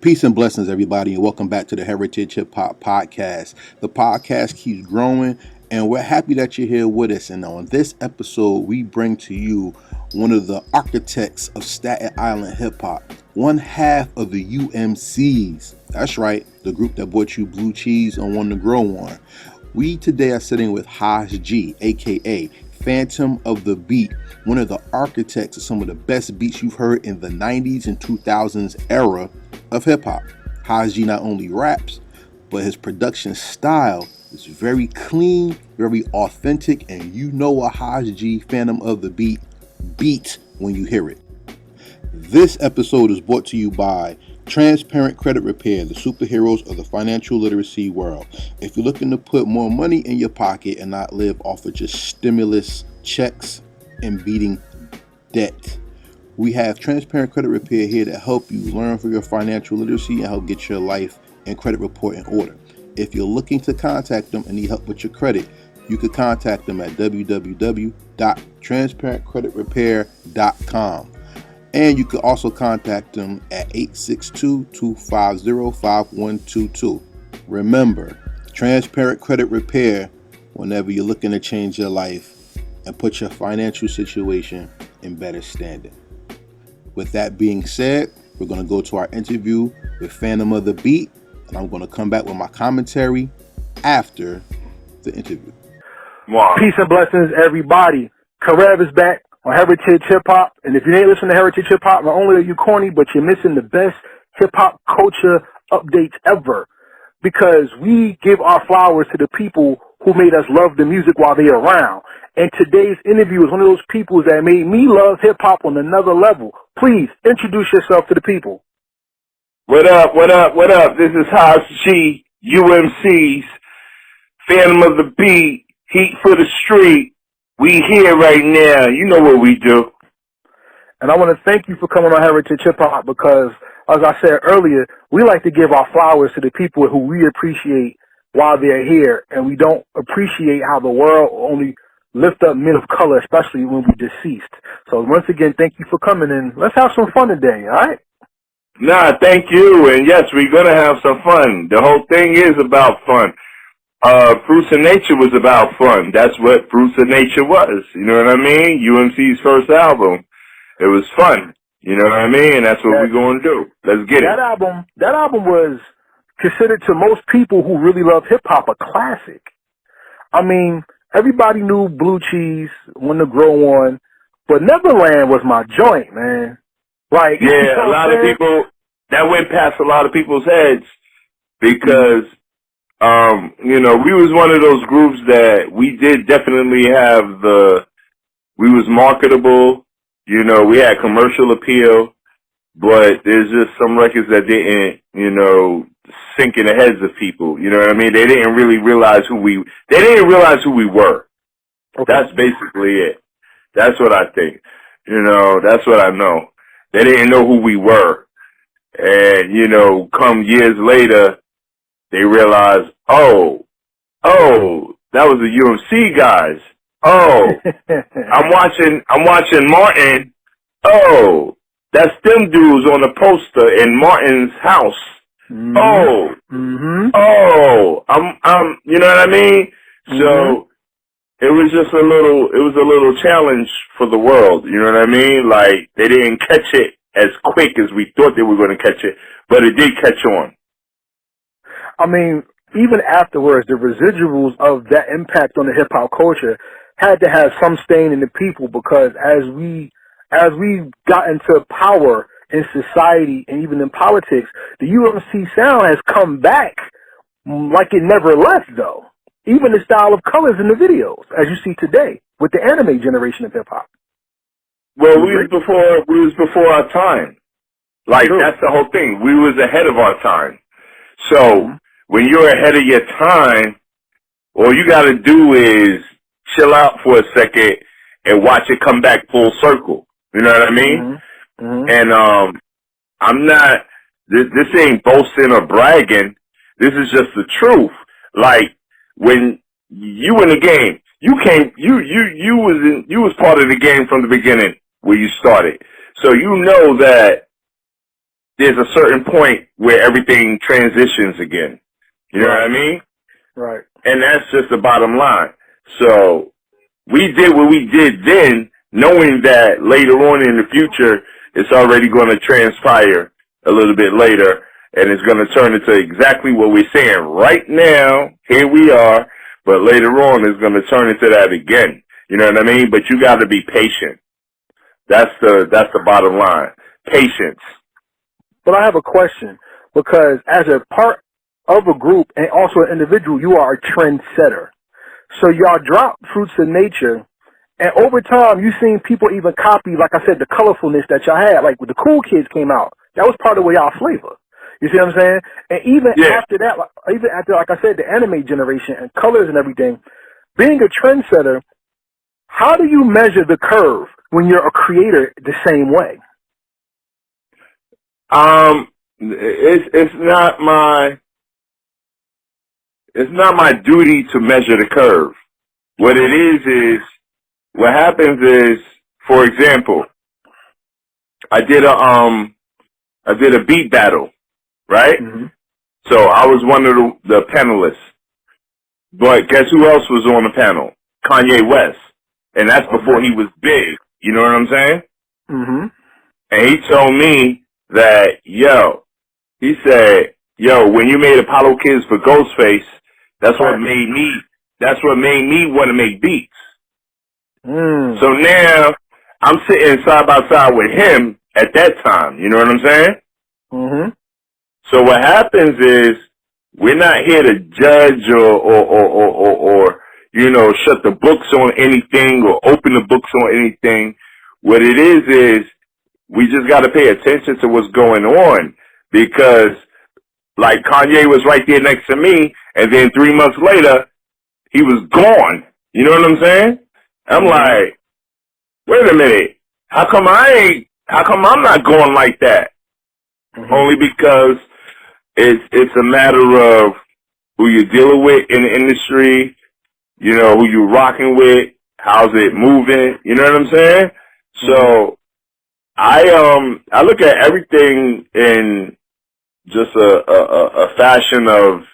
Peace and blessings, everybody, and welcome back to the Heritage Hip Hop Podcast. The podcast keeps growing, and we're happy that you're here with us. And on this episode, we bring to you one of the architects of Staten Island hip hop, one half of the UMCs. That's right, the group that brought you Blue Cheese and One to Grow On. We today are sitting with Haas G, aka Fantom of the Beat, one of the architects of some of the best beats you've heard in the 90s and 2000s era of hip-hop. Haas G not only raps, but his production style is very clean, very authentic, and you know a Haas G, Fantom of the beat when you hear it. This episode is brought to you by Transparent Credit Repair, the superheroes of the financial literacy world. If you're looking to put more money in your pocket and not live off of just stimulus checks and beating debt, we have Transparent Credit Repair here to help you learn for your financial literacy and help get your life and credit report in order. If you're looking to contact them and need help with your credit, you can contact them at www.transparentcreditrepair.com. And you can also contact them at 862-250-5122. Remember, Transparent Credit Repair whenever you're looking to change your life and put your financial situation in better standing. With that being said, we're going to go to our interview with Fantom of the Beat, and I'm going to come back with my commentary after the interview. Wow. Peace and blessings, everybody. Karev is back on Heritage Hip Hop, and if you ain't listening to Heritage Hip Hop, not only are you corny, but you're missing the best hip hop culture updates ever, because we give our flowers to the people who made us love the music while they're around. And today's interview is one of those people that made me love hip hop on another level. Please introduce yourself to the people. What up, what up, what up? This is Haas G, UMCs, Fantom of the Beat, Heat for the Street. We here right now. You know what we do. And I want to thank you for coming on Heritage Hip Hop because, as I said earlier, we like to give our flowers to the people who we appreciate while they're here, and we don't appreciate how the world only lift up men of color, especially when we're deceased. So once again, thank you for coming in. Let's have some fun today, all right? Nah, thank you. And yes, we're going to have some fun. The whole thing is about fun. Fruits of Nature was about fun. That's what Fruits of Nature was. You know what I mean? UMC's first album. It was fun. You know what I mean? And that's what we're going to do. Let's get it. That album was considered to most people who really love hip-hop a classic. I mean, everybody knew Blue Cheese, One to Grow On, but Neverland was my joint, man. Like, yeah, you know a lot of people, that went past a lot of people's heads because, you know, we was one of those groups that we did definitely have we was marketable, you know, we had commercial appeal, but there's just some records that didn't, you know, sink in the heads of people, you know what I mean? They didn't really realize who we were. Okay. That's basically it. That's what I think. You know, that's what I know. They didn't know who we were. And, you know, come years later, they realized, oh, that was the UMC guys. Oh, I'm watching Martin. Oh, that's them dudes on the poster in Martin's house. Mm-hmm. I'm, you know what I mean? Mm-hmm. So it was just a little challenge for the world. You know what I mean? Like they didn't catch it as quick as we thought they were going to catch it, but it did catch on. I mean, even afterwards, the residuals of that impact on the hip hop culture had to have some stain in the people because as we got into power in society and even in politics, the UMC sound has come back like it never left, though. Even the style of colors in the videos, as you see today, with the anime generation of hip hop. Well, we was before our time. Like that's the whole thing. We was ahead of our time. So when you're ahead of your time, all you got to do is chill out for a second and watch it come back full circle. You know what I mean? Mm-hmm. And I'm not. This ain't boasting or bragging. This is just the truth. Like when you in the game, you was part of the game from the beginning where you started. So you know that there's a certain point where everything transitions again. You know what I mean? Right. And that's just the bottom line. So we did what we did then, knowing that later on in the future, it's already going to transpire a little bit later, and it's going to turn into exactly what we're saying right now. Here we are, but later on, it's going to turn into that again. You know what I mean? But you got to be patient. That's the bottom line. Patience. But I have a question, because as a part of a group and also an individual, you are a trendsetter. So y'all drop Fruits of Nature, and over time, you've seen people even copy, like I said, the colorfulness that y'all had. Like when the Cool Kids came out, that was part of y'all flavor. You see what I'm saying? And even after that, like I said, the anime generation and colors and everything, being a trendsetter, how do you measure the curve when you're a creator the same way? It's not my duty to measure the curve. What it is what happens is, for example, I did a beat battle, right? Mm-hmm. So I was one of the panelists. But guess who else was on the panel? Kanye West. And that's before he was big. You know what I'm saying? Mm-hmm. And he told me that, he said, when you made Apollo Kids for Ghostface, that's what made me want to make beats. So now I'm sitting side by side with him at that time. You know what I'm saying? Mm-hmm. So what happens is we're not here to judge or shut the books on anything or open the books on anything. What it is we just got to pay attention to what's going on, because like Kanye was right there next to me, and then 3 months later he was gone. You know what I'm saying? I'm like, wait a minute. How come I'm not going like that? Mm-hmm. Only because it's a matter of who you're dealing with in the industry, who you're rocking with, how's it moving, you know what I'm saying? Mm-hmm. So I look at everything in just a fashion of,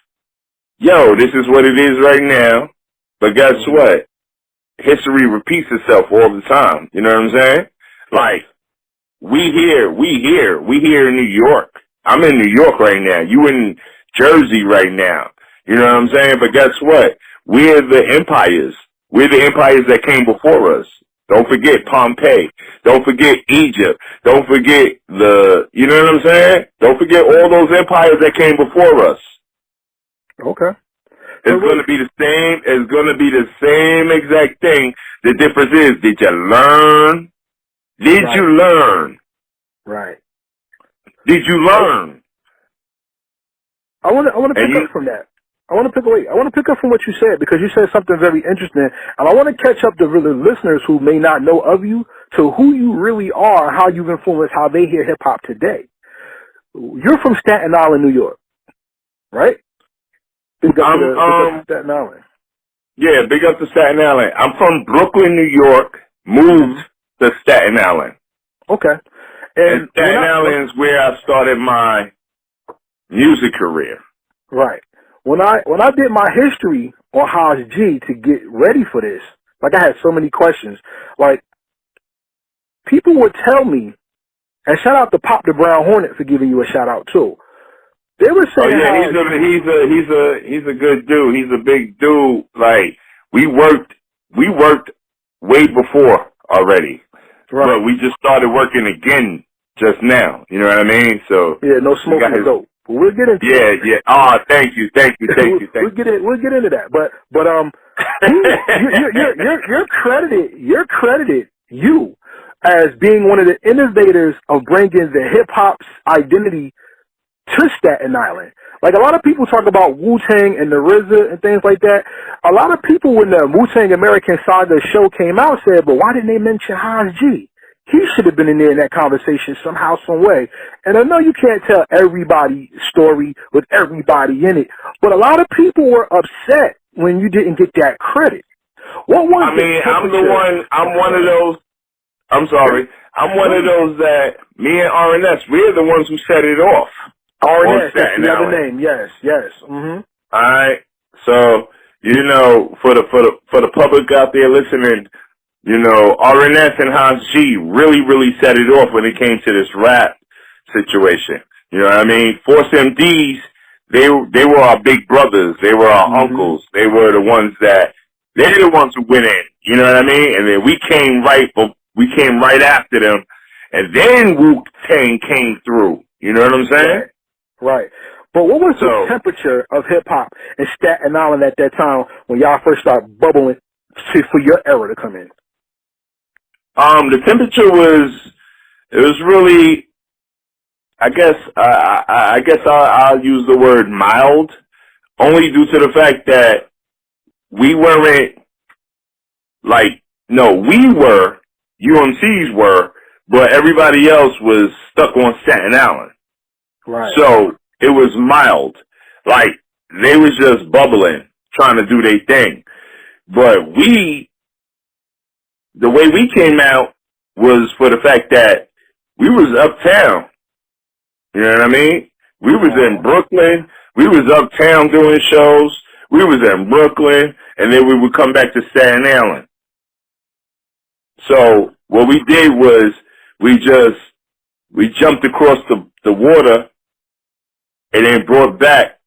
this is what it is right now, but guess what? History repeats itself all the time. You know what I'm saying? Like, we here in New York. I'm in New York right now. You in Jersey right now. You know what I'm saying? But guess what? We're the empires. We're the empires that came before us. Don't forget Pompeii. Don't forget Egypt. Don't forget you know what I'm saying? Don't forget all those empires that came before us. Okay. It's going to be the same. It's going to be the same exact thing. The difference is, did you learn? Did you learn? Right. Did you learn? I want to pick up from that. I want to pick up from what you said, because you said something very interesting, and I want to catch up the listeners who may not know of you to who you really are, how you've influenced how they hear hip hop today. You're from Staten Island, New York, right? Big up to Staten Island. Yeah, big up to Staten Island. I'm from Brooklyn, New York, moved to Staten Island. Okay. And Staten Island is where I started my music career. Right. When I did my history on Haas G to get ready for this, like I had so many questions. Like, people would tell me, and shout out to Pop the Brown Hornet for giving you a shout out too. They were saying, he's a good dude. He's a big dude. Like, we worked way before already, but we just started working again just now. You know what I mean? So no smoke is dope. We'll get into it. Yeah. Oh, thank you. We'll get into that. But you're credited as being one of the innovators of bringing the hip hop's identity to Staten Island. Like, a lot of people talk about Wu-Tang and the RZA and things like that. A lot of people, when the Wu-Tang American Saga show came out, said, but why didn't they mention Haas G? He should have been in there in that conversation somehow, some way. And I know you can't tell everybody's story with everybody in it, but a lot of people were upset when you didn't get that credit. What was I'm one of those. I'm sorry. I'm one of those that me and RNS, we're the ones who set it off. RNS, that's the other name. Yes, yes. All right. So you know, for the public out there listening, you know, RNS and Haas G really set it off when it came to this rap situation. You know what I mean? Force MDs, they were our big brothers. They were our uncles. They were the ones they're the ones who went in. You know what I mean? And then we came right after them, and then Wu-Tang came through. You know what I'm saying? Right. But what was the temperature of hip-hop in Staten Island at that time when y'all first started bubbling for your era to come in? The temperature was really, I guess I'll use the word mild, only due to the fact that we weren't we were, UMCs were, but everybody else was stuck on Staten Island. Right. So it was mild. Like, they was just bubbling, trying to do their thing. But the way we came out was for the fact that we was uptown. You know what I mean? We was in Brooklyn. We was uptown doing shows. We was in Brooklyn, and then we would come back to Staten Island. So what we did was we jumped across the water and then brought back,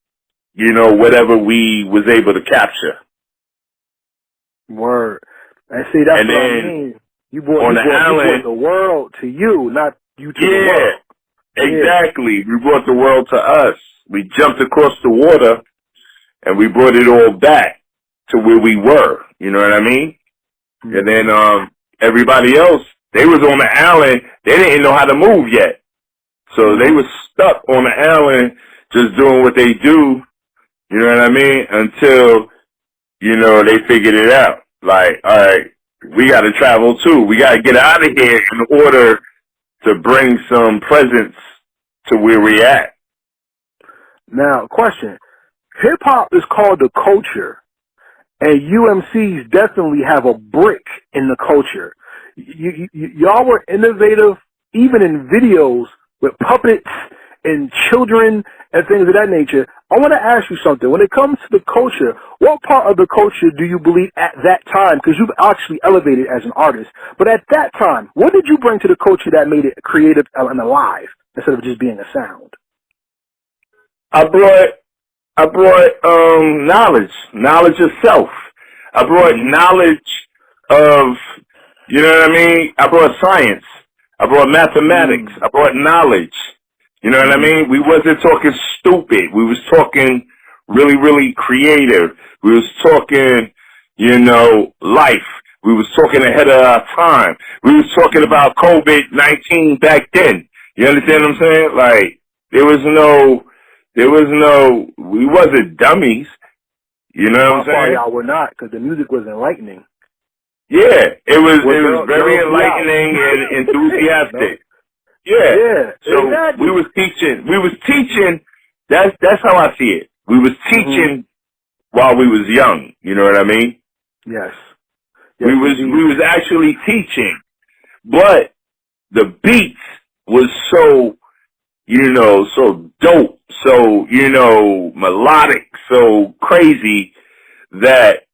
you know, whatever we was able to capture. Word. And see, that's what I mean. You brought the world to you, not you to the world. Exactly. We brought the world to us. We jumped across the water and we brought it all back to where we were. You know what I mean? And then everybody else, they was on the island. They didn't know how to move yet. So they was stuck on the island just doing what they do, you know what I mean, until, you know, they figured it out. Like, all right, we got to travel too. We got to get out of here in order to bring some presence to where we at. Now, question. Hip-hop is called the culture, and UMCs definitely have a brick in the culture. Y'all were innovative even in videos with puppets and children and things of that nature. I want to ask you something. When it comes to the culture, what part of the culture do you believe at that time, because you've actually elevated as an artist, but at that time, what did you bring to the culture that made it creative and alive instead of just being a sound? I brought knowledge of self. I brought knowledge of, you know what I mean? I brought science. I brought mathematics. I brought knowledge. You know what I mean? We wasn't talking stupid. We was talking really creative. We was talking, you know, life. We was talking ahead of our time. We was talking about COVID-19 back then. You understand what I'm saying? Like, we wasn't dummies. You know what I'm saying? Y'all were not, because the music was enlightening. Yeah, it was very enlightening and enthusiastic. Yeah. So exactly. we was teaching, that's how I see it. We was teaching while we was young, you know what I mean? Yes. We was actually teaching, but the beats was so, you know, so dope, so, you know, melodic, so crazy that,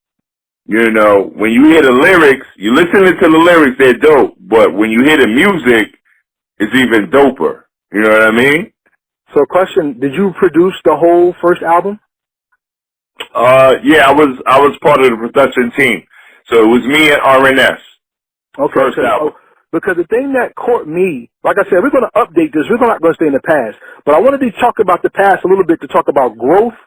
you know, when you hear the lyrics, you listen to the lyrics, they're dope, but when you hear the music, it's even doper. You know what I mean? So question, did you produce the whole first album? Yeah, I was part of the production team. So it was me and RNS. Okay. First album. Because the thing that caught me, like I said, we're going to update this. We're not going to stay in the past. But I wanted to talk about the past a little bit to talk about growth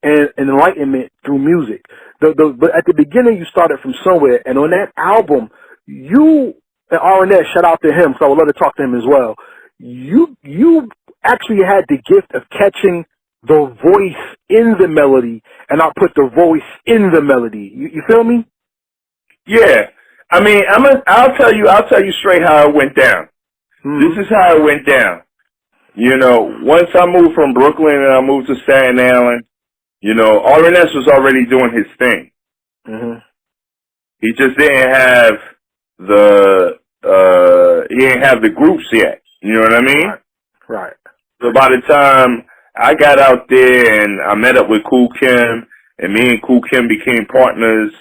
and enlightenment through music. But at the beginning, you started from somewhere. And on that album, you and RNS, shout out to him, so I would love to talk to him as well. You actually had the gift of catching the voice in the melody and not put the voice in the melody. You feel me? Yeah. I mean, I'll tell you straight how it went down. This is how it went down. You know, once I moved from Brooklyn and I moved to Staten Island, you know, RNS was already doing his thing. He just didn't have the he didn't have the groups yet. You know what I mean? Right. So by the time I got out there and I met up with Kool Kim, and me and Kool Kim became partners,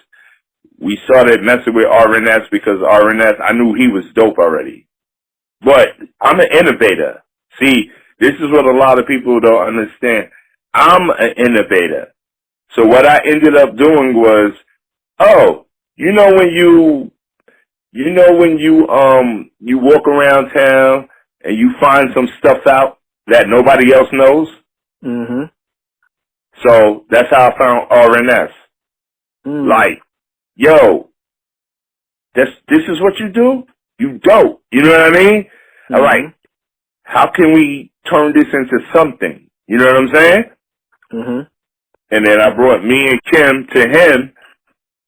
we started messing with RNS because RNS, I knew he was dope already. But I'm an innovator. See, this is what a lot of people don't understand. I'm an innovator. So what I ended up doing was, you walk around town and you find some stuff out that nobody else knows. Mm-hmm. So that's how I found RNS. Like, yo, this is what you do? You dope. You know what I mean? Mm-hmm. All right. How can we turn this into something? You know what I'm saying? Mm-hmm. And then I brought me and Kim to him,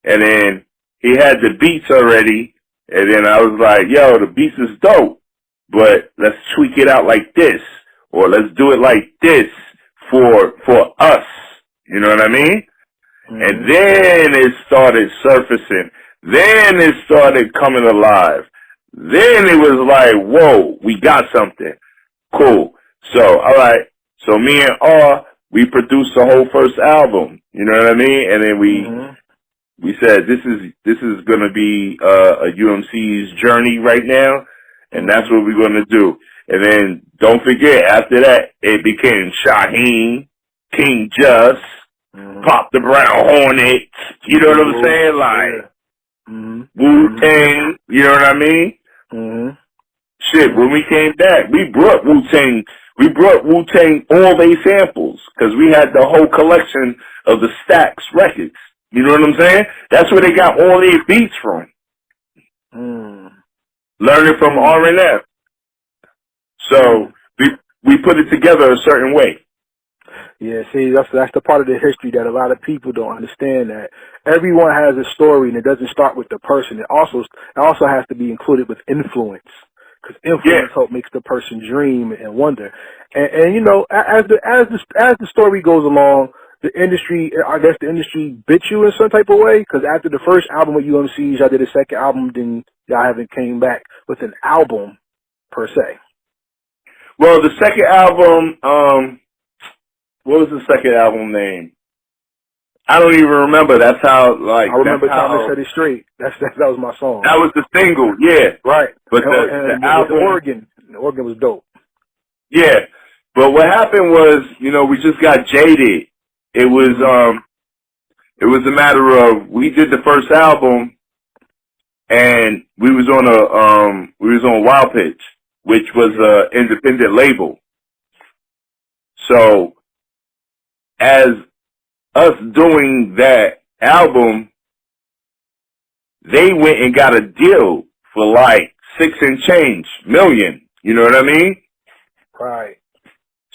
and then he had the beats already, and then I was like, yo, the beats is dope, but let's tweak it out like this, or let's do it like this for us. You know what I mean? Mm-hmm. And then it started surfacing. Then it started coming alive. Then it was like, whoa, we got something. Cool. So, all right. So me and R, we produced the whole first album. You know what I mean? And then we said, this is going to be a UMC's journey right now, and that's what we're going to do. And then don't forget, after that, it became Shaheem, King Just, Pop the Brown Hornet. You know what I'm saying? Like Wu-Tang. You know what I mean? Mm-hmm. Shit, when we came back, we brought Wu-Tang. We brought Wu-Tang all they samples because we had the whole collection of the Stax records. You know what I'm saying? That's where they got all their beats from. Learning from RNF. So we put it together a certain way. Yeah, see, that's the part of the history that a lot of people don't understand, that everyone has a story and it doesn't start with the person. It also has to be included with influence, because influence helps makes the person dream and wonder. And you know, as the story goes along, the industry bit you in some type of way, because after the first album with UMCs, y'all did a second album, then y'all haven't came back with an album per se. Well, the second album, what was the second album name? I don't even remember. That's how, like, I remember that's how, Time to Set It Straight. That was my song. That was the single, yeah. Right. But the album, Oregon was dope. Yeah. But what happened was, you know, we just got jaded. It was a matter of, we did the first album and we was on Wild Pitch, which was a independent label. So, as us doing that album, they went and got a deal for like $6 and change million. You know what I mean? Right.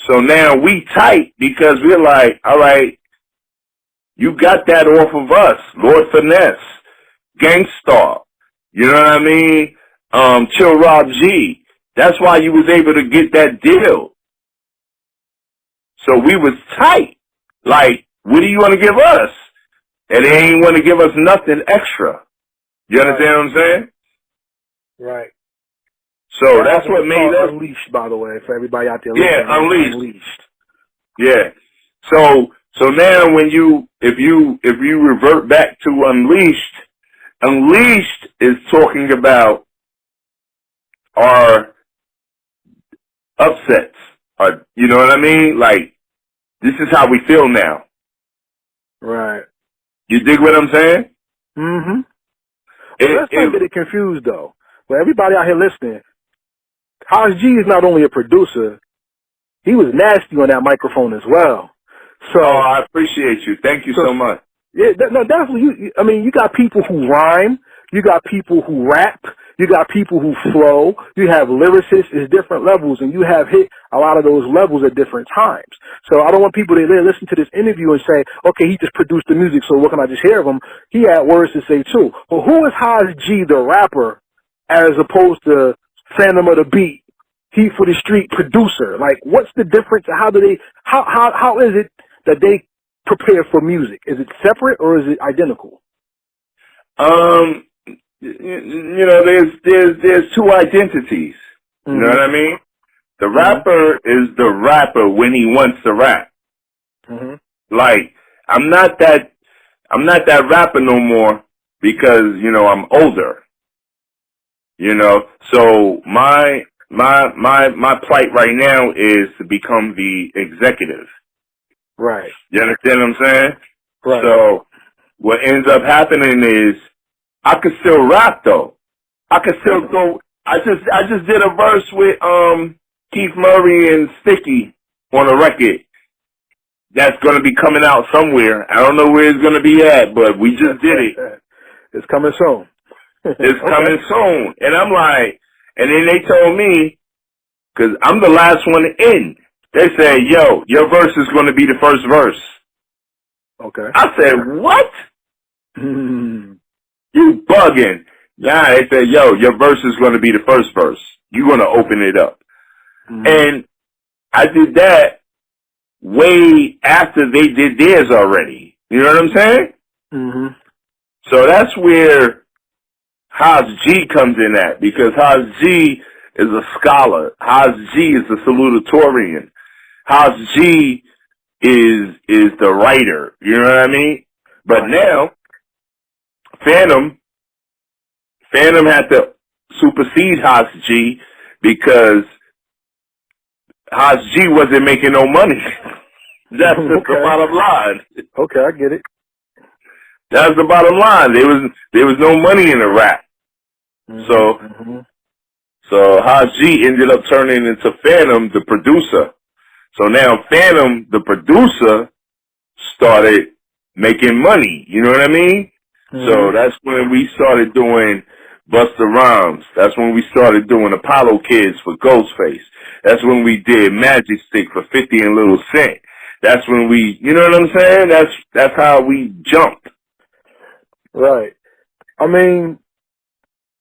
So now we tight because we're like, all right, you got that off of us, Lord Finesse, Gangstar. You know what I mean? Chill Rob G. That's why you was able to get that deal. So we was tight. Like, what do you want to give us? And they ain't want to give us nothing extra. You understand what I'm saying? Right. So that's what made us Unleashed, by the way, for everybody out there. Yeah, Unleashed. Yeah. So now if you revert back to Unleashed is talking about our upsets. You know what I mean? Like, this is how we feel now. Right. You dig what I'm saying? Mm-hmm. Let's not get it confused, though. For everybody out here listening, Haas G is not only a producer, he was nasty on that microphone as well. So, I appreciate you. Thank you so much. Yeah, definitely. I mean, you got people who rhyme, you got people who rap, you got people who flow, you have lyricists at different levels, and you have hit a lot of those levels at different times. So I don't want people to listen to this interview and say, okay, he just produced the music, so what can I just hear of him? He had words to say too. But who is Haas G, the rapper, as opposed to Fantom of the Beat, Heat for the Street producer? Like, what's the difference? How is it that they prepare for music? Is it separate or is it identical? you know, there's two identities. You know what I mean? The rapper is the rapper when he wants to rap. Like, I'm not that rapper no more because, you know, I'm older. You know, so my plight right now is to become the executive. Right. You understand what I'm saying? Right. So what ends up happening is I could still rap though. I could still go. I just did a verse with Keith Murray and Sticky on a record that's gonna be coming out somewhere. I don't know where it's gonna be at, but we just did it. It's coming soon. It's coming soon. And I'm like, and then they told me, cause I'm the last one in. They said, yo, your verse is going to be the first verse. Okay. I said, what? You bugging. Nah, they said, yo, your verse is going to be the first verse. You're going to open it up. And I did that way after they did theirs already. You know what I'm saying? So that's where Haas G comes in at, because Haas G is a scholar. Haas G is a salutatorian. Haas G is the writer. You know what I mean? But now, Fantom had to supersede Haas G because Haas G wasn't making no money. That's the bottom line. Okay, I get it. That's the bottom line. There was no money in the rap. So Haas G ended up turning into Fantom, the producer. So now Fantom, the producer, started making money. You know what I mean? So that's when we started doing Busta Rhymes. That's when we started doing Apollo Kids for Ghostface. That's when we did Magic Stick for 50 and Lil Cent. That's when we, you know what I'm saying? That's how we jumped. Right. I mean,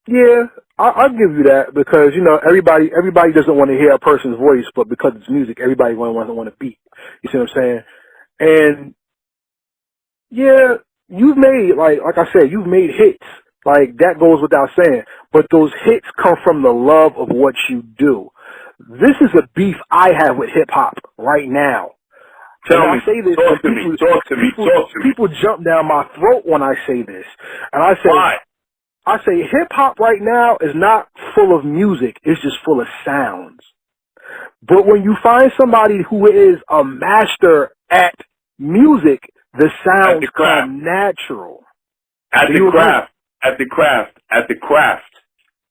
yeah, I'll give you that, because, you know, everybody doesn't want to hear a person's voice, but because it's music, everybody want to beat. You see what I'm saying? And yeah, you've made, like I said, you've made hits. Like, that goes without saying. But those hits come from the love of what you do. This is a beef I have with hip hop right now. Tell me, I say this, talk to me. People jump down my throat when I say this. And I say, why? I say hip hop right now is not full of music. It's just full of sounds. But when you find somebody who is a master at music, the sounds come natural. At the craft.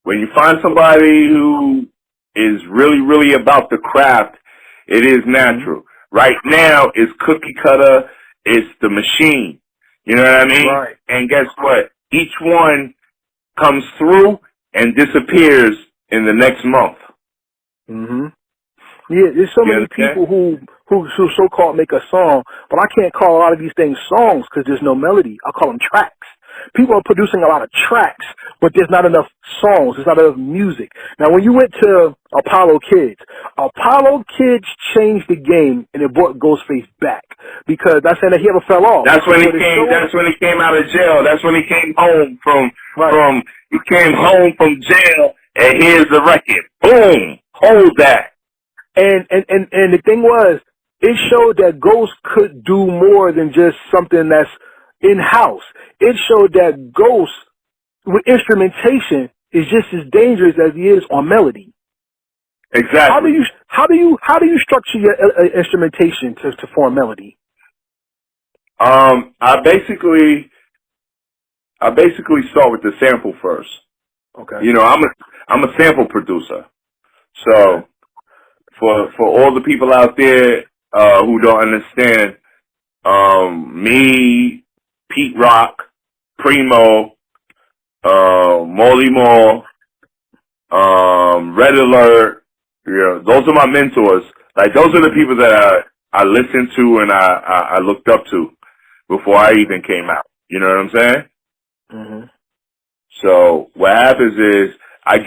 When you find somebody who is really, really about the craft, it is natural. Right now, it's cookie cutter. It's the machine. You know what I mean? Right. And guess what? Each one comes through and disappears in the next month. Yeah, there's so many people who so-called make a song, but I can't call a lot of these things songs because there's no melody. I call them tracks. People are producing a lot of tracks, but there's not enough songs. There's not enough music. Now, when you went to Apollo Kids changed the game, and it brought Ghostface back, because that's saying that he ever fell off. That's when he came out of jail. That's when he came home from jail, and here's the record. Boom, hold that. And the thing was, it showed that Ghost could do more than just something that's in-house. It showed that Ghost, with instrumentation, is just as dangerous as he is on melody. Exactly. How do you structure your instrumentation to form melody? I basically start with the sample first. Okay. You know, I'm a sample producer. So for all the people out there who don't understand, me, Pete Rock, Primo, Molly Mall, Red Alert, you know, those are my mentors. Like, those are the people that I listened to and I looked up to before I even came out. You know what I'm saying? So what happens is I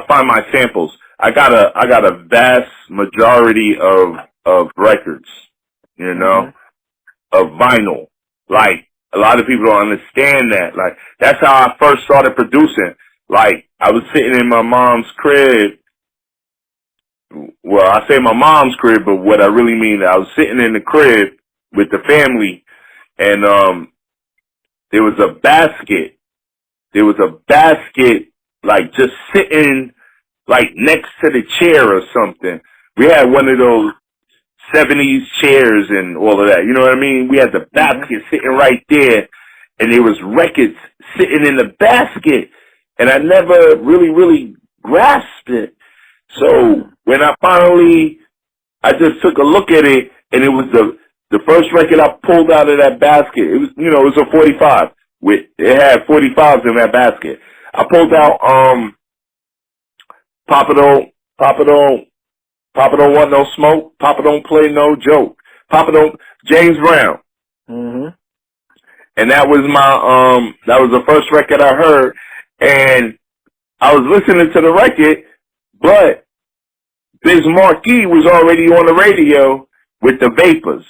find my samples. I got a vast majority of records, you know, of vinyl. Like, A lot of people don't understand that. Like, that's how I first started producing. Like, I was sitting in my mom's crib. Well, I say my mom's crib, but what I really mean, I was sitting in the crib with the family, and there was a basket. There was a basket, like, just sitting, like, next to the chair or something. We had one of those 70s chairs and all of that. You know what I mean? We had the basket sitting right there, and there was records sitting in the basket, and I never really grasped it. So when I just took a look at it, and it was the first record I pulled out of that basket. It was, it was a 45. It had 45s in that basket. I pulled out Papa don't want no smoke. Papa don't play no joke. James Brown. And that was that was the first record I heard, and I was listening to the record, but Biz Markie was already on the radio with the Vapors.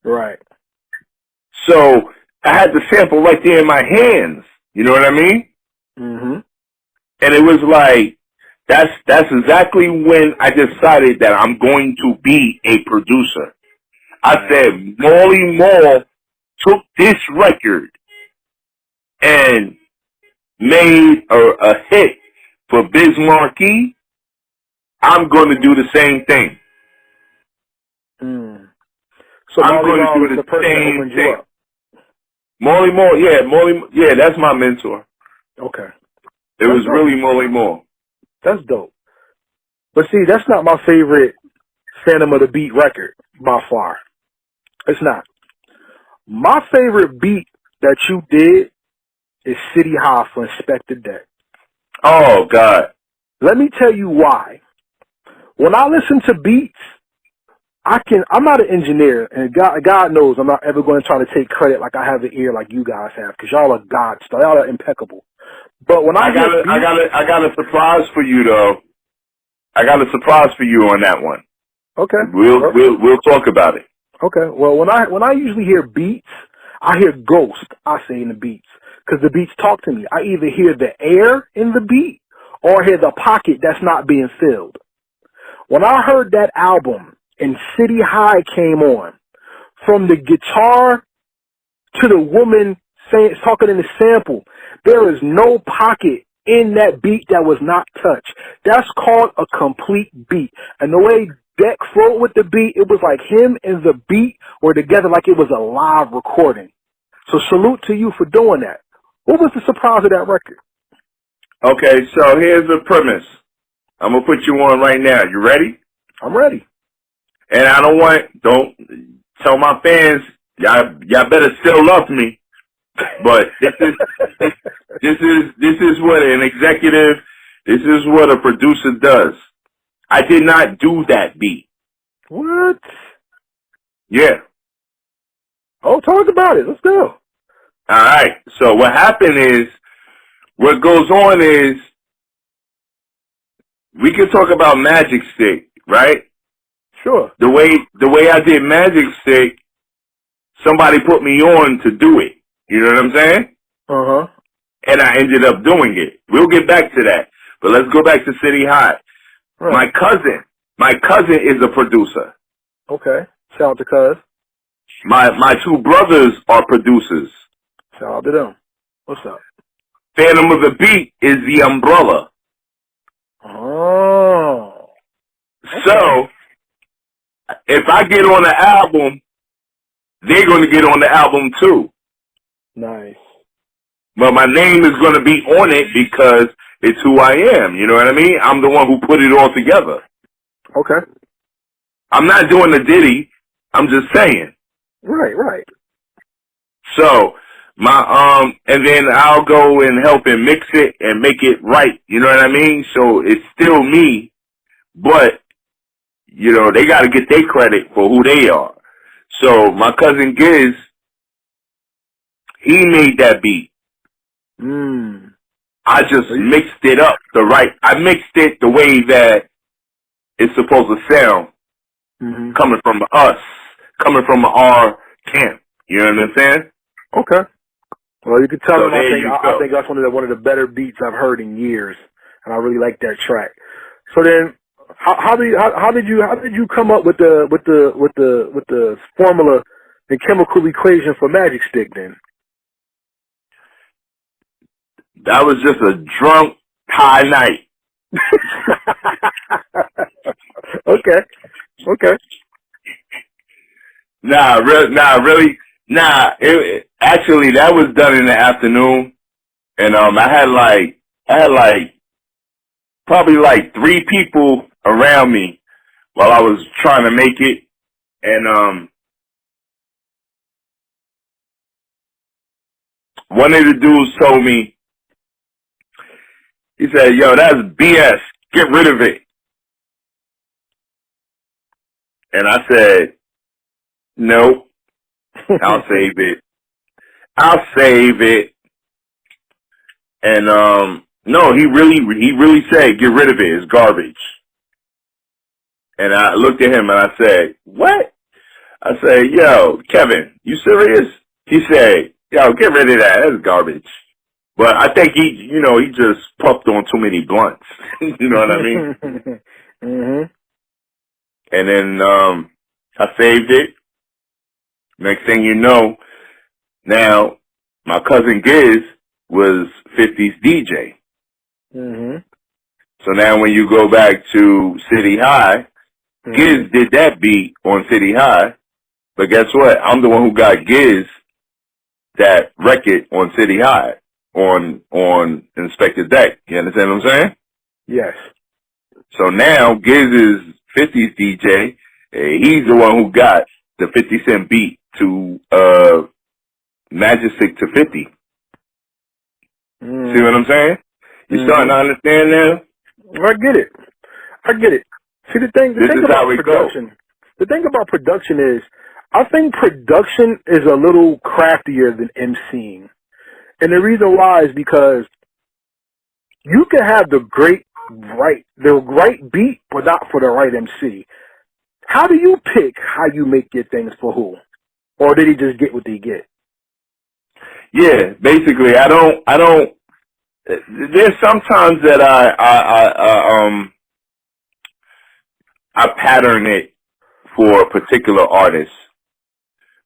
Right. So I had the sample right there in my hands. You know what I mean? And it was like, that's exactly when I decided that I'm going to be a producer. I said, Molly Moore took this record and made a hit for Biz Markie. I'm going to do the same thing. So I'm Molly going Moore to was do the the person that same opened you thing. up. Molly Moore, yeah, that's my mentor. Okay. It was really Molly Moore. That's dope. But see, that's not my favorite Fantom of the Beat record by far. It's not. My favorite beat that you did is City High for Inspector Deck. Oh, God. Let me tell you why. When I listen to beats, I'm not an engineer, and God knows I'm not ever going to try to take credit like I have an ear like you guys have, because y'all are God stuff. Y'all are impeccable. But when I got a surprise for you though. I got a surprise for you on that one. Okay. We'll talk about it. Okay. Well, when I usually hear beats, I hear ghost, I say, in the beats, because the beats talk to me. I either hear the air in the beat or hear the pocket that's not being filled. When I heard that album and City High came on, from the guitar to the woman talking in the sample, there is no pocket in that beat that was not touched. That's called a complete beat. And the way Deck flowed with the beat, it was like him and the beat were together like it was a live recording. So salute to you for doing that. What was the surprise of that record? Okay, so here's the premise. I'm going to put you on right now. You ready? I'm ready. And I don't tell my fans, y'all better still love me. But this is what an executive, this is what a producer does. I did not do that beat. What? Yeah. Oh, talk about it. Let's go. Alright. So what happened is, what goes on is, we can talk about Magic Stick, right? Sure. The way I did Magic Stick, somebody put me on to do it. You know what I'm saying? Uh-huh. And I ended up doing it. We'll get back to that. But let's go back to City High. Right. My cousin is a producer. Okay. Shout out to Cuz. My two brothers are producers. Shout out to them. What's up? Fantom of the Beat is the umbrella. Oh. Okay. So, if I get on the album, they're going to get on the album too. Nice. But my name is going to be on it because it's who I am. You know what I mean? I'm the one who put it all together. Okay. I'm not doing the Diddy. I'm just saying. Right. So, and then I'll go and help and mix it and make it right. You know what I mean? So it's still me, but, they got to get their credit for who they are. So my cousin Giz, he made that beat. I just mixed it up I mixed it the way that it's supposed to sound, coming from us, coming from our camp. You know what I'm saying? Okay. Well, you can tell So him I think that's one of the better beats I've heard in years, and I really like that track. So then, how did you come up with the formula and chemical equation for Magic Stick then? That was just a drunk, high night. Okay. Really. Actually, that was done in the afternoon, and I had probably like 3 people around me while I was trying to make it, and one of the dudes told me, he said, "Yo, that's BS. Get rid of it." And I said, "Nope, I'll save it. I'll save it." And no, he really said, "Get rid of it. It's garbage." And I looked at him and I said, "What?" I said, "Yo, Kevin, you serious?" He said, "Yo, get rid of that. That's garbage." But I think he just puffed on too many blunts. You know what I mean? Mhm. And then I saved it. Next thing you know, now my cousin Giz was 50's DJ. Mhm. So now when you go back to City High, Giz did that beat on City High. But guess what? I'm the one who got Giz that record on City High on Inspector Deck. You understand what I'm saying? Yes. So now Giz is 50's DJ. He's the one who got the 50 Cent beat to Majestic to 50. See what I'm saying? You starting to understand now? I get it. See, the thing about production, the thing about production is, I think production is a little craftier than MCing. And the reason why is because you can have the right beat, but not for the right MC. How do you pick how you make your things for who? Or did he just get what they get? Yeah, basically, I don't, there's sometimes that I pattern it for a particular artist.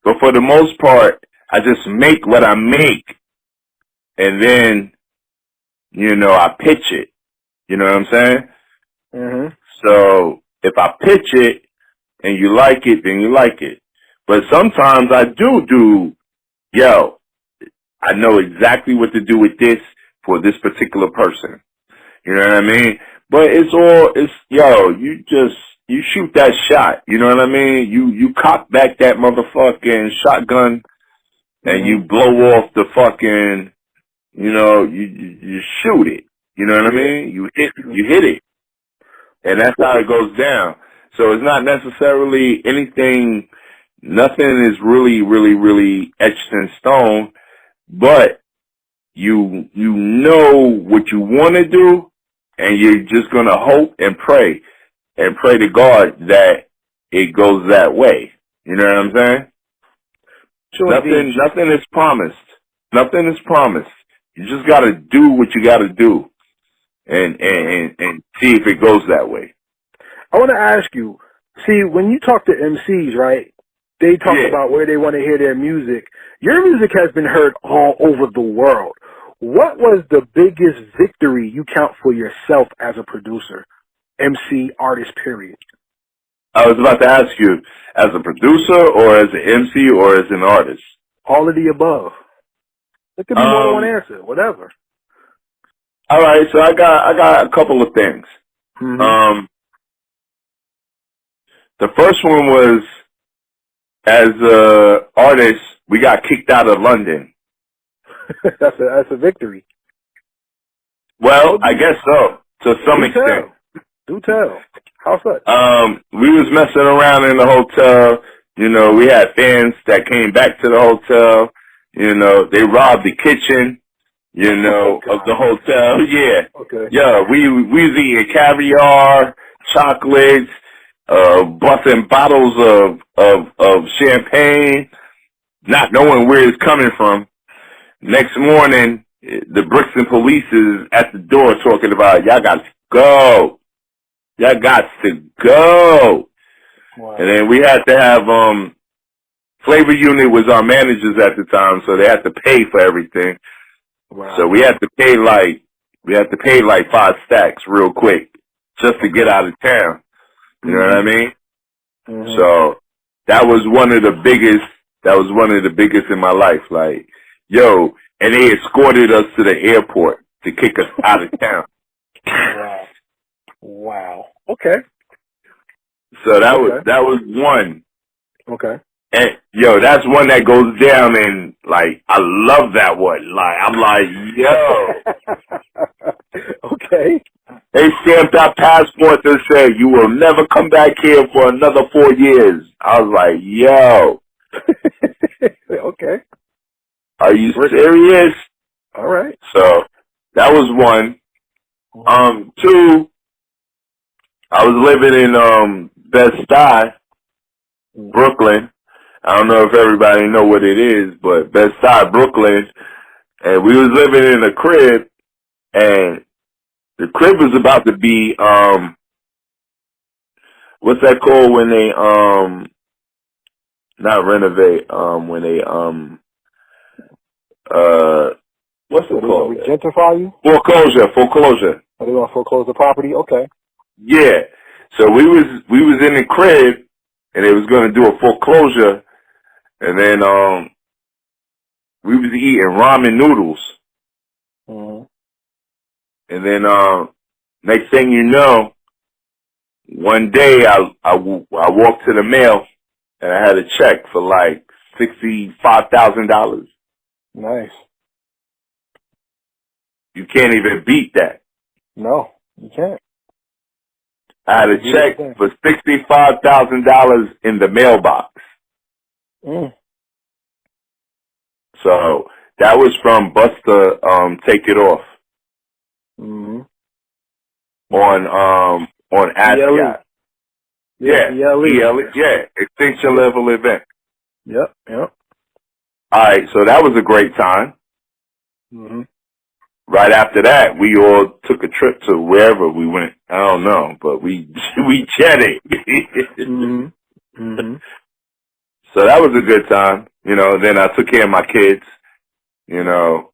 But for the most part, I just make what I make, and then, I pitch it. You know what I'm saying? Mm-hmm. So if I pitch it and you like it, then you like it. But sometimes I do, yo, I know exactly what to do with this for this particular person. You know what I mean? But you shoot that shot. You know what I mean? You cock back that motherfucking shotgun and you blow off the fucking, you shoot it. You know what I mean? You hit it. And that's how it goes down. So it's not necessarily anything, nothing is really, really, really etched in stone, but you know what you want to do, and you're just going to hope and pray to God that it goes that way. You know what I'm saying? Sure, nothing is promised. Nothing is promised. You just got to do what you got to do and see if it goes that way. I want to ask you, see, when you talk to MCs, right, they talk about where they want to hear their music. Your music has been heard all over the world. What was the biggest victory you count for yourself as a producer, MC, artist, period? I was about to ask you, as a producer or as an MC or as an artist? All of the above. It could be more than one answer, whatever. All right, so I got a couple of things. Mm-hmm. The first one was, as a artist, we got kicked out of London. That's a victory. Well, I guess so, to some extent. Do tell. How such? We was messing around in the hotel. We had fans that came back to the hotel. They robbed the kitchen, of the hotel. Yeah. Okay. Yeah, we was eating caviar, chocolates, busting bottles of champagne. not knowing where it's coming from. Next morning, the Brixton police is at the door talking about, y'all got to go. Y'all got to go. Wow. And then we had to have, Flavor Unit was our managers at the time, so they had to pay for everything. Wow. So we had to pay like 5 stacks real quick just to get out of town. You know what I mean? Mm-hmm. So that was one of the biggest in my life. Like, yo, and they escorted us to the airport to kick us out of town. Wow. Wow. Okay. So that was one. Okay. And yo, that's one that goes down, and like I love that one. Like I'm like, yo. Okay. They stamped our passports and said, you will never come back here for another 4 years. I was like, yo. Okay. Are you serious? All right. So that was one. 2, I was living in Bed-Stuy, Brooklyn. I don't know if everybody know what it is, but Bed-Stuy, Brooklyn. And we was living in a crib, and the crib was about to be, what's that called when they, not renovate, when they, what's it called? Gentrify you? Foreclosure. Are they going to foreclose the property? Okay. Yeah. So we was in the crib, and they was going to do a foreclosure, and then, we was eating ramen noodles. Mm-hmm. And then, next thing you know, one day I walked to the mail, and I had a check for like $65,000. Nice. You can't even beat that. No, you can't. I had a check for $65,000 in the mailbox. Mm. So that was from Busta, Take It Off. Mm-hmm. On ASCAP. Yeah, Extinction Level Event. Yep. Alright, so that was a great time. Mm-hmm. Right after that, we all took a trip to wherever we went. I don't know, but we jetted. Mm-hmm. Mm-hmm. So that was a good time. You know, then I took care of my kids, you know.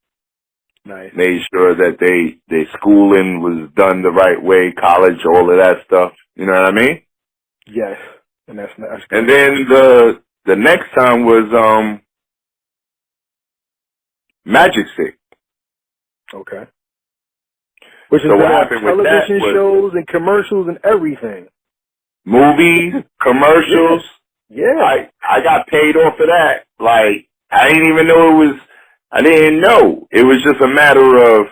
Nice. Made sure that they schooling was done the right way, college, all of that stuff. You know what I mean? Yes. And that's good. And then the next time was Magic Stick. Okay. Which is So been what on happened with that television shows and commercials and everything. Movies, commercials. Yeah. I got paid off of that. Like, I didn't even know I didn't know. It was just a matter of,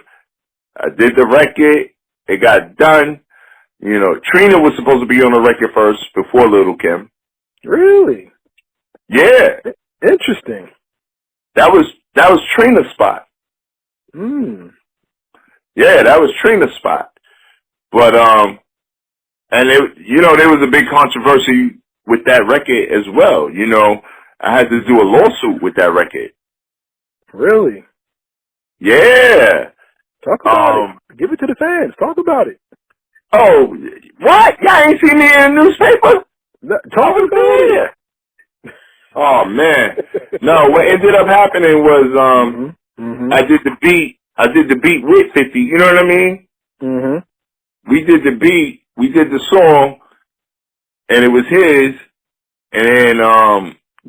I did the record, it got done. You know, Trina was supposed to be on the record first before Lil Kim. Really? Yeah. Interesting. That was Trina's spot. Yeah, that was Trina's spot. But, and there was a big controversy with that record as well. You know, I had to do a lawsuit with that record. Really? Yeah. Talk about it. Give it to the fans. Talk about it. Oh, what? Y'all ain't seen me in the newspaper? Talk about it. Oh, man. No, what ended up happening was, I did the beat with 50, you know what I mean? Mm-hmm. We did the beat, we did the song, and it was his, and then,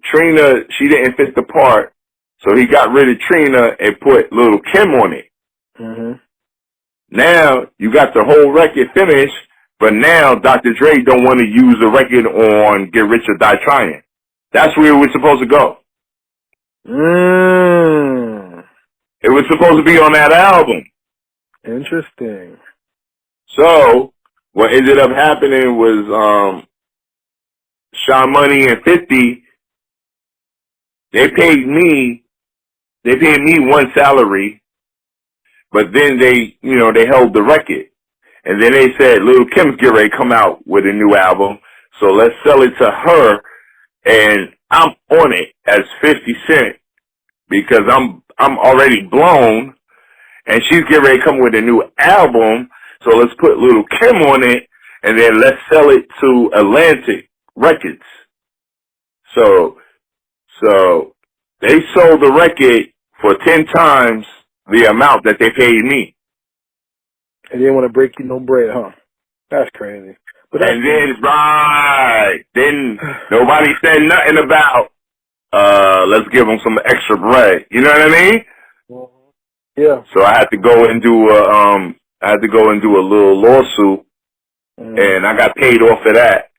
Trina, she didn't fit the part, so he got rid of Trina and put Lil Kim on it. Mm-hmm. Now, you got the whole record finished, but now Dr. Dre don't want to use the record on Get Rich or Die Trying. That's where it was supposed to go. It was supposed to be on that album. Interesting. So, what ended up happening was, Sean Money and 50, they paid me one salary, but then they held the record. And then they said, Lil Kim's getting ready to come out with a new album, so let's sell it to her, and I'm on it as 50 Cent because I'm already blown, and she's getting ready to come with a new album. So let's put Lil Kim on it, and then let's sell it to Atlantic Records. So they sold the record for 10 times the amount that they paid me. And they didn't want to break you no bread, huh? That's crazy. But that's And then nobody said nothing about, let's give them some extra bread. You know what I mean? Yeah. So I had to go and do a little lawsuit, and I got paid off of that.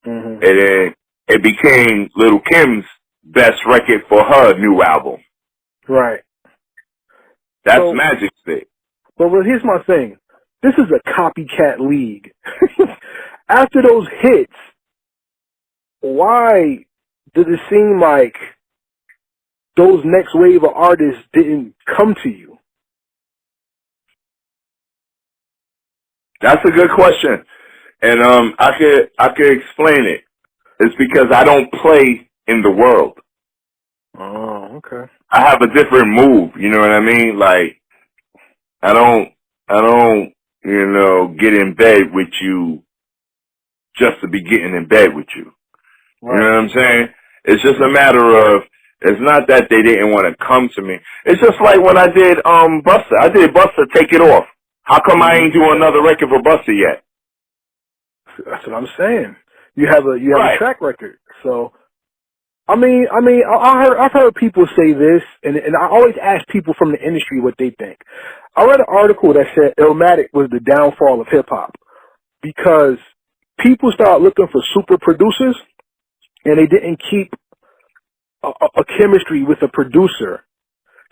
And then it became Lil Kim's best record for her new album. Right. That's Magic Stick. But here's my thing. This is a copycat league. After those hits, why did it seem like those next wave of artists didn't come to you? That's a good question. And I could explain it. It's because I don't play in the world. Oh, okay. I have a different move, you know what I mean? Like, I don't, get in bed with you just to be getting in bed with you. Right. You know what I'm saying? It's just a matter of, it's not that they didn't want to come to me. It's just like when I did Busta. I did Busta Take It Off. How come I ain't doing another record for Busta yet? That's what I'm saying. You have a track record. So, I've heard people say this, and I always ask people from the industry what they think. I read an article that said Illmatic was the downfall of hip hop because people started looking for super producers, and they didn't keep a chemistry with a producer.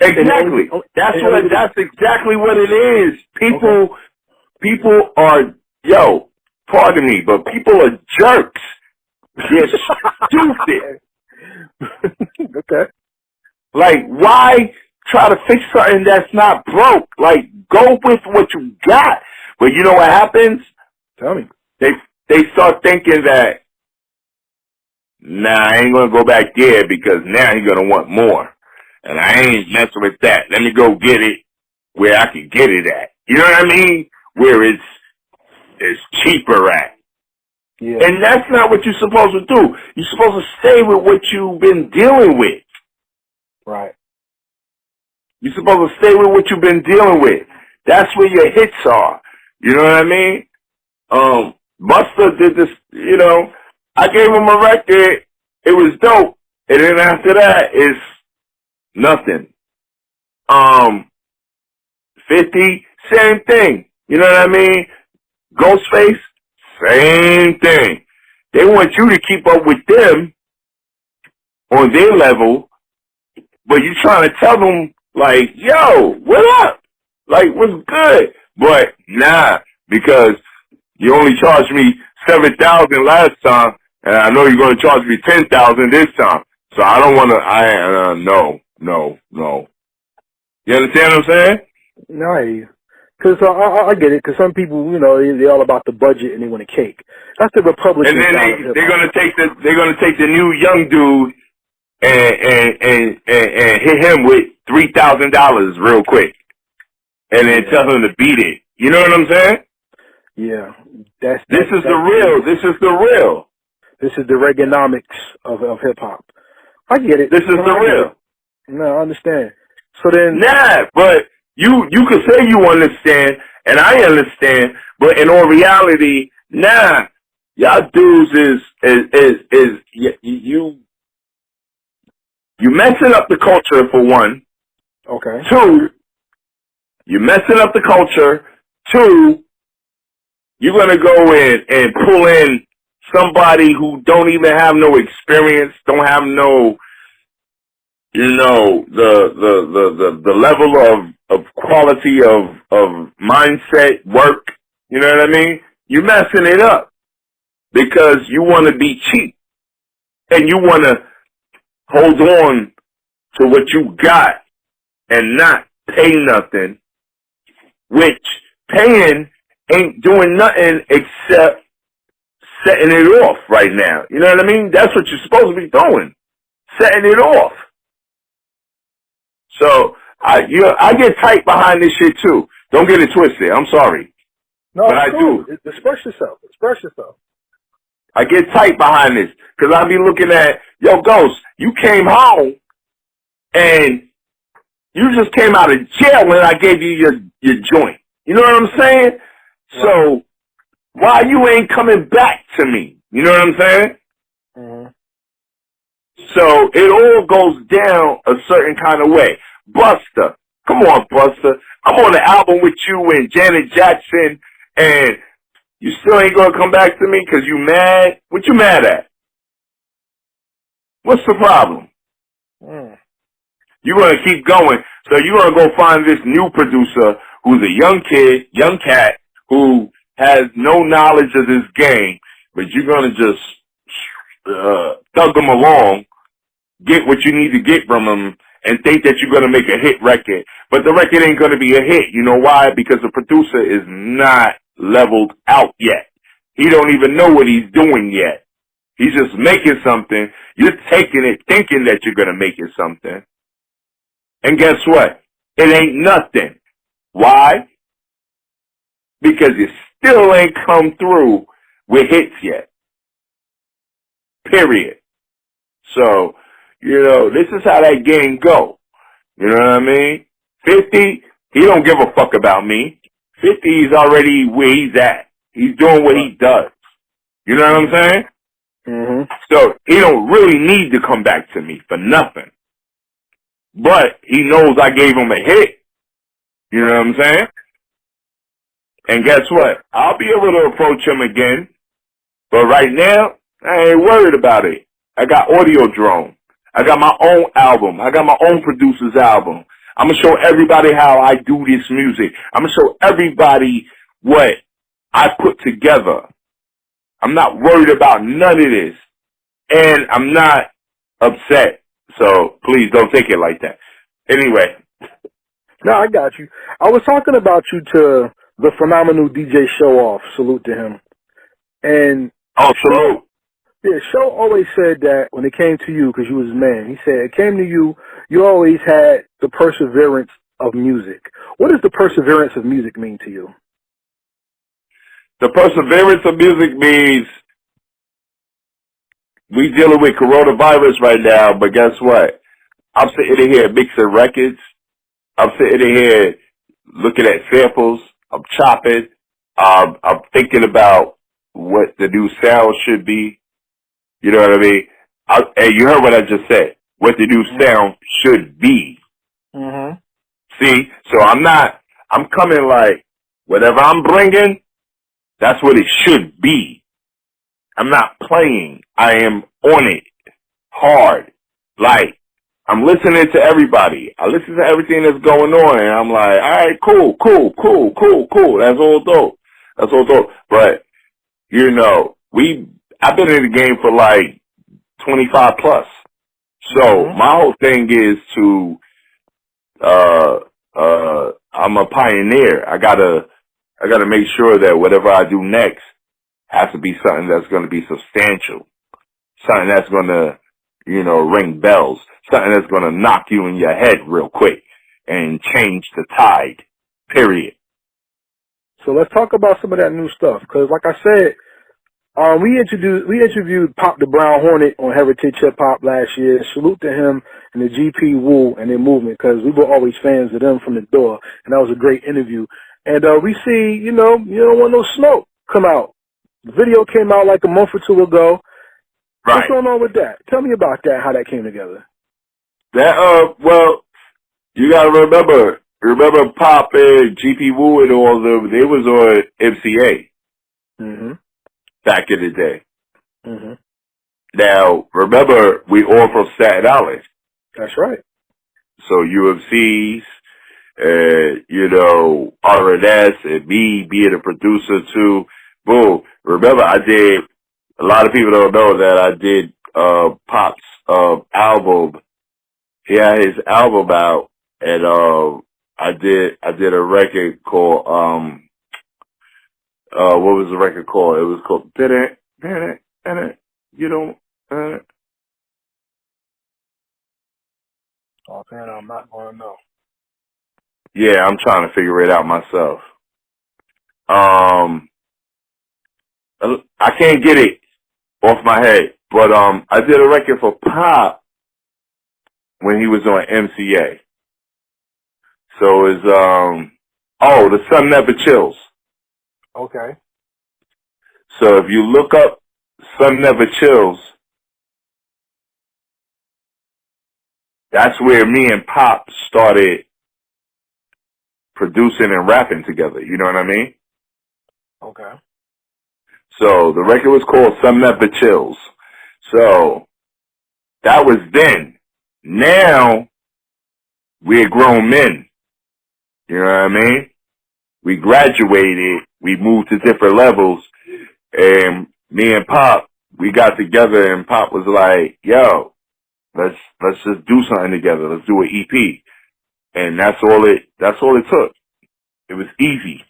Exactly. That's exactly what it is. People are, pardon me, but people are jerks. They're stupid. Okay. Like, why try to fix something that's not broke? Like, go with what you got. But you know what happens? Tell me. They start thinking that, I ain't gonna go back there because now he's gonna want more. And I ain't messing with that. Let me go get it where I can get it at. You know what I mean? Where it's cheaper at. Yeah. And that's not what you're supposed to do. You're supposed to stay with what you've been dealing with. Right. You're supposed to stay with what you've been dealing with. That's where your hits are. You know what I mean? Busta did this, I gave him a record. It was dope. And then after that, it's nothing. 50, same thing. You know what I mean? Ghostface, same thing. They want you to keep up with them on their level, but you trying to tell them, like, yo, what up? Like, what's good? But nah, because you only charged me $7,000 last time, and I know you're going to charge me $10,000 this time. So I don't want to, no. You understand what I'm saying? No, I hear you. Because I get it, because some people, they're all about the budget and they want a cake. That's the Republican And then side. they're gonna take the new young dude and hit him with $3,000 real quick, and then tell him to beat it. You know what I'm saying? Yeah, This is the real. This is the Reaganomics of hip hop. I get it. This is the real. No, I understand. So then, but you could say you understand, and I understand, but in all reality, y'all dudes is you messing up the culture for one. Okay. 2, you're messing up the culture. 2, you're gonna go in and pull in somebody who don't even have no experience, don't have no, the level of quality of mindset, work. You know what I mean? You're messing it up because you want to be cheap and you want to hold on to what you got and not pay nothing, which paying ain't doing nothing except setting it off right now. You know what I mean? That's what you're supposed to be doing. setting it off. So I get tight behind this shit too. Don't get it twisted. I'm sorry. No, but I cool. do. Express yourself. Express yourself. I get tight behind this because I be looking at, yo, Ghost, you came home and you just came out of jail when I gave you your joint. You know what I'm saying? Right. So why you ain't coming back to me? You know what I'm saying? Mm-hmm. So it all goes down a certain kind of way. Busta, come on, Busta. I'm on the album with you and Janet Jackson, and you still ain't gonna come back to me because you mad? What you mad at? What's the problem? You're gonna keep going. So you're gonna go find this new producer who's a young kid, young cat, who has no knowledge of this game, but you're gonna just thug him along, get what you need to get from him, and think that you're going to make a hit record. But the record ain't going to be a hit. You know why? Because the producer is not leveled out yet. He don't even know what he's doing yet. He's just making something. You're taking it thinking that you're going to make it something. And guess what? It ain't nothing. Why? Because you still ain't come through with hits yet. Period. So, you know, this is how that game go. You know what I mean? 50, he don't give a fuck about me. 50 is already where he's at. He's doing what he does. You know what I'm saying? Mm-hmm. So he don't really need to come back to me for nothing. But he knows I gave him a hit. You know what I'm saying? And guess what? I'll be able to approach him again. But right now, I ain't worried about it. I got Audio Drone. I got my own album. I got my own producer's album. I'm going to show everybody how I do this music. I'm going to show everybody what I put together. I'm not worried about none of this. And I'm not upset. So please don't take it like that. Anyway. No, I got you. I was talking about you to the phenomenal DJ Show Off. Salute to him. And oh, salute. Yeah, Show always said that when it came to you, because you was his man, he said it came to you, you always had the perseverance of music. What does the perseverance of music mean to you? The perseverance of music means we dealing with coronavirus right now, but guess what? I'm sitting in here mixing records. I'm sitting in here looking at samples. I'm chopping. I'm thinking about what the new sound should be. You know what I mean? And you heard what I just said. What the new sound should be. Mm-hmm. See? So I'm coming like, whatever I'm bringing, that's what it should be. I'm not playing. I am on it. Hard. Like, I'm listening to everybody. I listen to everything that's going on, and I'm like, all right, cool. That's all dope. That's all dope. But, you know, I've been in the game for like 25 plus. So my whole thing is to, I'm a pioneer. I gotta make sure that whatever I do next has to be something that's going to be substantial. Something that's going to, you know, ring bells. Something that's going to knock you in your head real quick and change the tide. Period. So let's talk about some of that new stuff. Because like I said, we interviewed Pop the Brown Hornet on Heritage Hip Hop last year. Salute to him and the GP Wu and their movement, because we were always fans of them from the door, and that was a great interview. And we see, you don't want no smoke come out. The video came out like a month or two ago. Right. What's going on with that? Tell me about that, how that came together. That, well, you gotta remember Pop and GP Wu and all of them, they was on MCA. Mm-hmm. Back in the day. Mm-hmm. Now, remember, we all from Staten Island. That's right. So UMCs, you know, R&S, and me being a producer too. Boom. Remember, a lot of people don't know that I did Pop's album. He had his album out, and I did a record called what was the record called? It was called you know, Offhand, I'm not going to know. Yeah, I'm trying to figure it out myself. I can't get it off my head, but I did a record for Pop when he was on MCA. So it's The Sun Never Chills. Okay. So if you look up Sun Never Chills, that's where me and Pop started producing and rapping together. You know what I mean? Okay. So the record was called Sun Never Chills. So that was then. Now we're grown men. You know what I mean? We graduated. We moved to different levels. And me and Pop, we got together and Pop was like, yo, let's just do something together. Let's do an EP. And that's all it took. It was easy.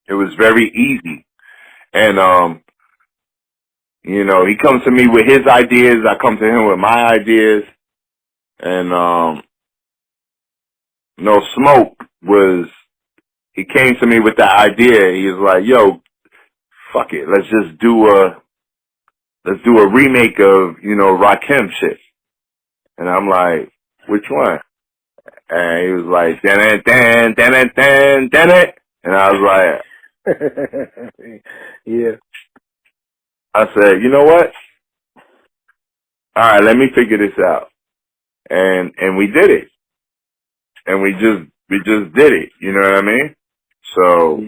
It was very easy. And, he comes to me with his ideas. I come to him with my ideas. And, Smoke he came to me with the idea. He was like, yo, fuck it. Let's do a remake of, Rakim shit. And I'm like, which one? And he was like, dan dan dan dan dan. And I was like, yeah. I said, you know what? All right, let me figure this out. And we did it. And we just did it. You know what I mean? So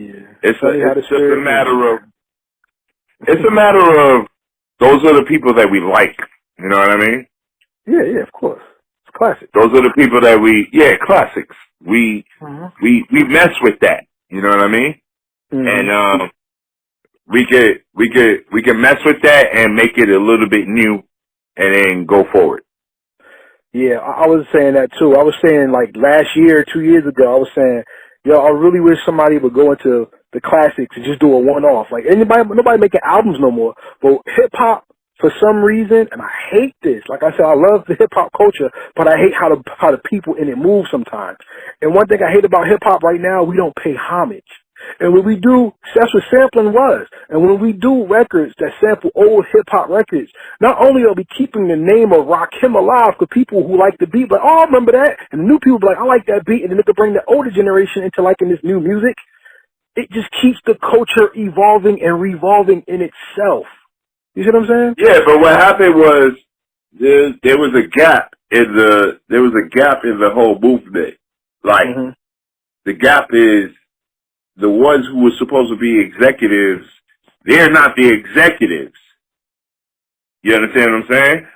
it's just a matter of those are the people that we like. You know what I mean? Yeah, of course. It's classic. Those are the people that classics. We mess with that. You know what I mean? Mm-hmm. And we could mess with that and make it a little bit new and then go forward. Yeah, I was saying that too. I was saying like last year, 2 years ago, I was saying, yo, I really wish somebody would go into the classics and just do a one-off. Like nobody making albums no more. But hip hop, for some reason, and I hate this. Like I said, I love the hip hop culture, but I hate how the people in it move sometimes. And one thing I hate about hip hop right now, we don't pay homage. And when we do, that's what sampling was. And when we do records that sample old hip-hop records, not only are we keeping the name of Rakim alive for people who like the beat, but, oh, I remember that. And the new people be like, I like that beat. And then they could bring the older generation into liking this new music. It just keeps the culture evolving and revolving in itself. You see what I'm saying? Yeah, but what happened was there was a gap in the whole movement. Like, the gap is the ones who were supposed to be executives, they're not the executives. You understand what I'm saying?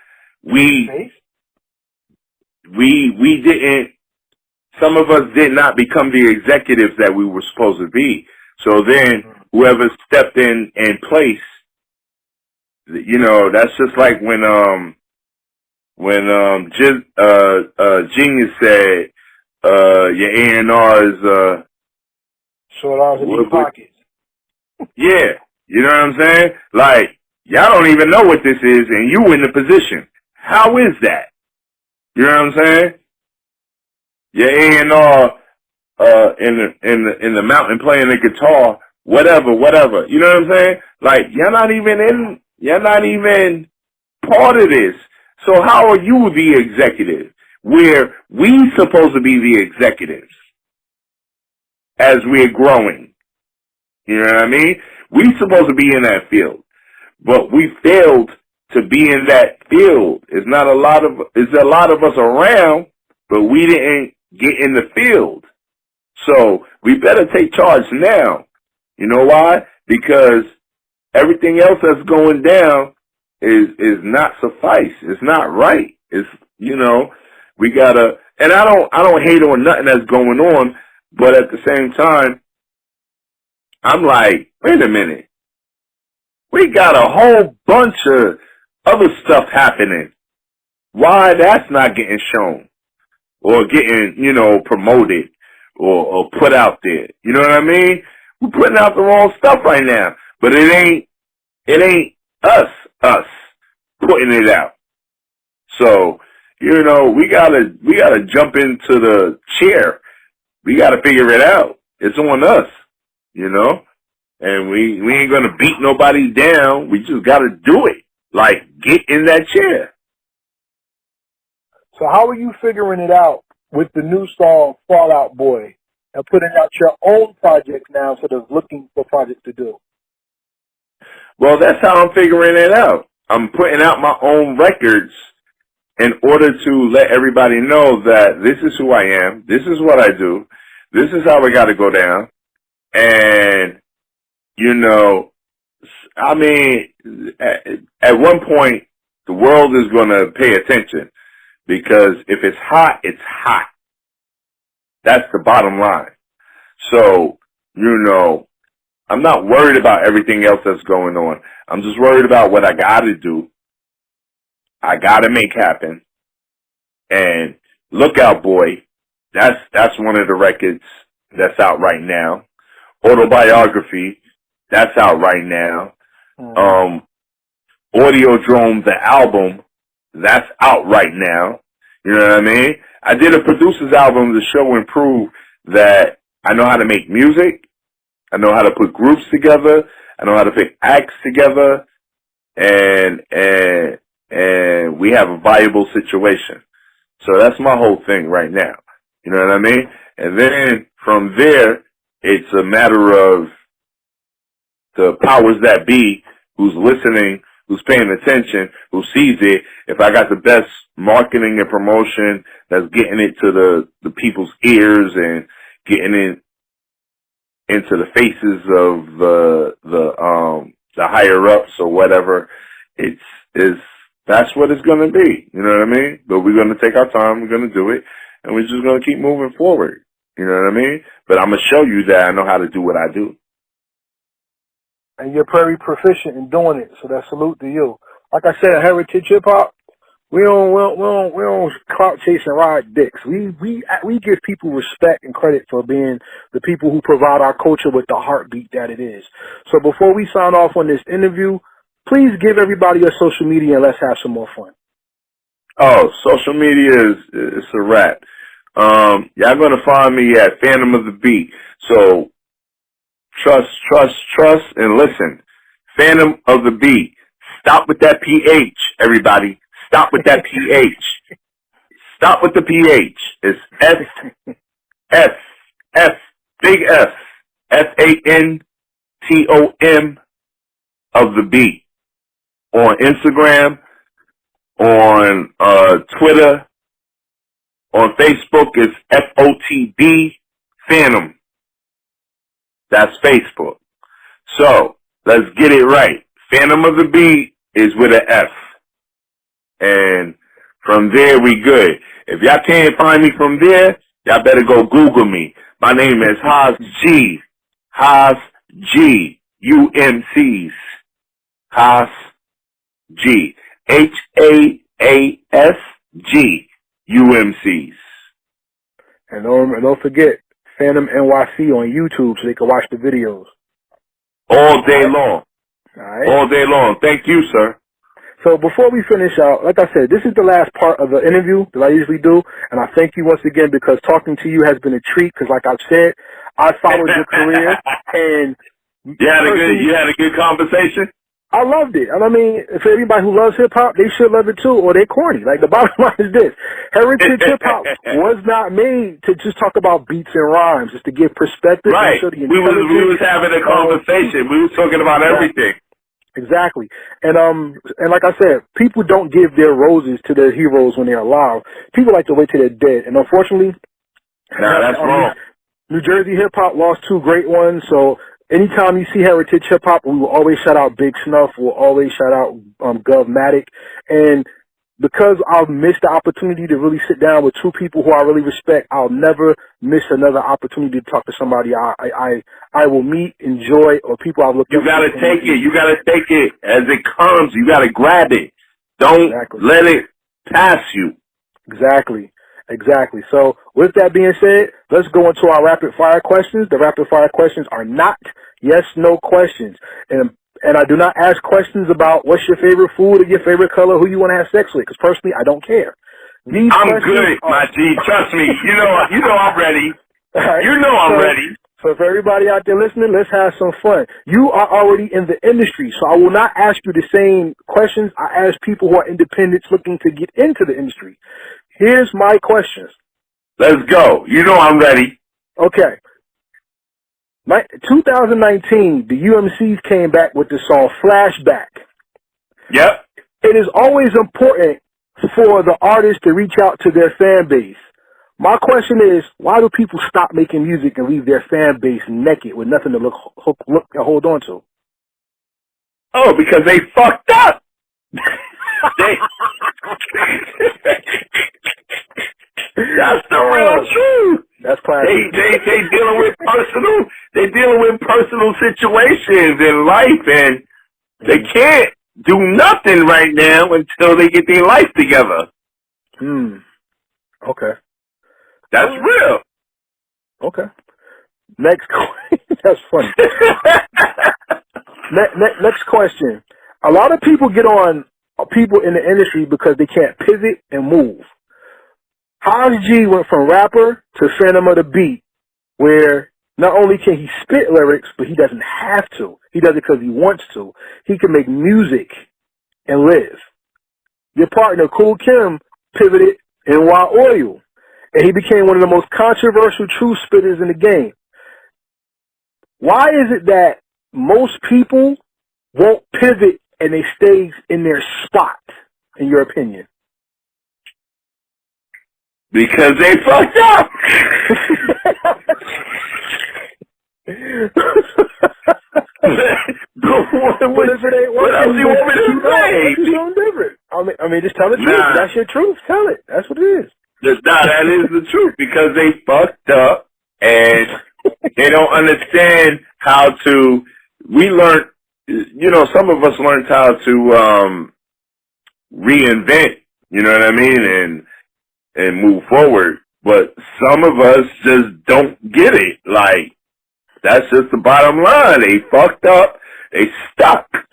We didn't, some of us did not become the executives that we were supposed to be. So then whoever stepped in place, that's just like when Genius said, your A&R is, short arms in deep pockets. Yeah, you know what I'm saying? Like, y'all don't even know what this is, and you in the position. How is that? You know what I'm saying? Your A&R in the mountain playing the guitar, whatever. You know what I'm saying? Like, you're not even part of this. So how are you the executive? Where we supposed to be the executives as we're growing. You know what I mean? We supposed to be in that field, but we failed to be in that field. There's a lot of us around, but we didn't get in the field. So we better take charge now. You know why? Because everything else that's going down is not suffice. It's not right. It's, we gotta, and I don't hate on nothing that's going on, but at the same time, I'm like, wait a minute. We got a whole bunch of other stuff happening. Why that's not getting shown or getting, promoted or put out there? You know what I mean? We're putting out the wrong stuff right now, but it ain't us putting it out. So, you know, we gotta jump into the chair. We gotta figure it out. It's on us, you know? And we ain't gonna beat nobody down. We just gotta do it. Like, get in that chair. So how are you figuring it out with the new song Fall Out Boy and putting out your own project now instead of looking for projects to do? Well, that's how I'm figuring it out. I'm putting out my own records in order to let everybody know that this is who I am, this is what I do, this is how we got to go down. And, you know, I mean, at one point, the world is going to pay attention, because if it's hot, it's hot. That's the bottom line. So, you know, I'm not worried about everything else that's going on. I'm just worried about what I got to do. I got to make happen. And Lookout Boy, that's one of the records that's out right now. Autobiography, that's out right now. Audiodrome, the album, that's out right now. You know what I mean? I did a producer's album to show and prove that I know how to make music. I know how to put groups together. I know how to put acts together. And we have a viable situation. So that's my whole thing right now. You know what I mean? And then from there, it's a matter of the powers that be, who's listening, who's paying attention, who sees it. If I got the best marketing and promotion that's getting it to the people's ears and getting it into the faces of the higher ups or whatever, that's what it's going to be. You know what I mean? But we're going to take our time. We're going to do it. And we're just going to keep moving forward. You know what I mean? But I'm going to show you that I know how to do what I do. And you're very proficient in doing it. So that's salute to you. Like I said, heritage hip hop, we don't clout chase and ride dicks. We give people respect and credit for being the people who provide our culture with the heartbeat that it is. So before we sign off on this interview, please give everybody your social media and let's have some more fun. Oh, social media is a wrap. Y'all gonna find me at Fantom of the Beat. So trust, and listen. Fantom of the Beat. Stop with that PH, everybody. Stop with that PH. Stop with the PH. It's big F, FANTOM of the Beat. On Instagram, on Twitter, on Facebook, it's FOTB Fantom. That's Facebook. So, let's get it right. Fantom of the Beat is with an F. And from there, we good. If y'all can't find me from there, y'all better go Google me. My name is Haas G. Haas G. UMCs. Haas G. HAASG. UMCs. And don't forget, Fantom NYC on YouTube so they can watch the videos. All day long. All right. All day long. Thank you, sir. So before we finish out, like I said, this is the last part of the interview that I usually do, and I thank you once again because talking to you has been a treat. Because, like I've said, I followed your career, and you had a good conversation. I loved it, and I mean, for everybody who loves hip hop, they should love it too, or they're corny. Like the bottom line is this: heritage hip hop was not made to just talk about beats and rhymes, just to give perspective. Right. And show the we was having a conversation. We was talking about everything. Exactly. And like I said, people don't give their roses to their heroes when they're alive. People like to wait till they're dead. And unfortunately, that's wrong. New Jersey hip hop lost two great ones. So anytime you see heritage hip hop, we will always shout out Big Snuff. We'll always shout out Ghostface. And because I've missed the opportunity to really sit down with two people who I really respect, I'll never miss another opportunity to talk to somebody I will meet, enjoy, or people I've looked up to. You gotta take it. You gotta take it as it comes. You gotta grab it. Don't let it pass you. Exactly. So with that being said, let's go into our rapid fire questions. The rapid fire questions are not yes, no questions. And And I do not ask questions about what's your favorite food or your favorite color, who you want to have sex with, because personally, I don't care. I'm good, my G. Trust me. You know I'm ready. Right. You know I'm ready. So for everybody out there listening, let's have some fun. You are already in the industry, so I will not ask you the same questions I ask people who are independents looking to get into the industry. Here's my questions. Let's go. You know I'm ready. Okay. 2019, the UMCs came back with the song Flashback. Yep. It is always important for the artist to reach out to their fan base. My question is, why do people stop making music and leave their fan base naked with nothing to look and hold on to? Oh, because they fucked up. That's the real truth. That's classic. They dealing with personal situations in life, and they can't do nothing right now until they get their life together. Okay. That's real. Okay. Next question. That's funny. Next question. A lot of people get on people in the industry because they can't pivot and move. Haas G went from rapper to Fantom of the Beat, where not only can he spit lyrics, but he doesn't have to. He does it because he wants to. He can make music and live. Your partner, Lil Kim, pivoted in Wild Oil, and he became one of the most controversial truth spitters in the game. Why is it that most people won't pivot and they stay in their spot, in your opinion? Because they fucked up. What if it ain't working? What else you want me to say? Do something different. I mean, just tell the truth. That's your truth. Tell it. That's what it is. That is the truth, because they fucked up and they don't understand how to. We learned, some of us learned how to reinvent. You know what I mean, and move forward. But some of us just don't get it. Like, that's just the bottom line. They fucked up. They stuck.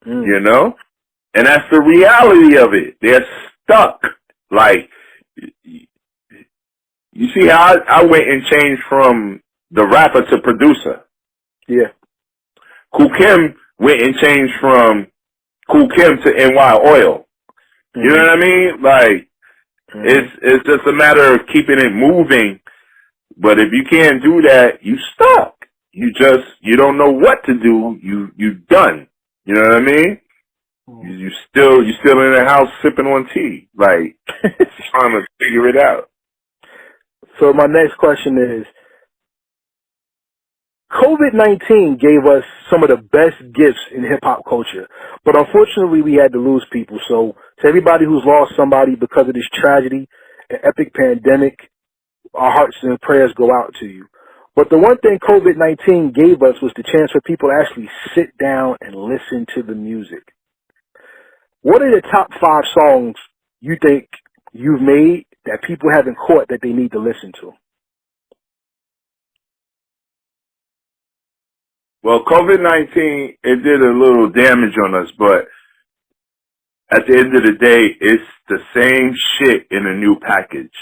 You know? And that's the reality of it. They're stuck. Like, you see how I went and changed from the rapper to producer. Yeah. Lil Kim went and changed from Lil Kim to NY Oil. You know what I mean? Like, it's just a matter of keeping it moving. But if you can't do that, you stuck. You don't know what to do. You done. You know what I mean? You still in the house sipping on tea, like trying to figure it out. So my next question is, COVID-19 gave us some of the best gifts in hip-hop culture, but unfortunately we had to lose people. So to everybody who's lost somebody because of this tragedy, an epic pandemic, our hearts and prayers go out to you. But the one thing COVID-19 gave us was the chance for people to actually sit down and listen to the music. What are the top 5 songs you think you've made that people haven't caught that they need to listen to? Well, COVID-19, it did a little damage on us, but at the end of the day, it's the same shit in a new package.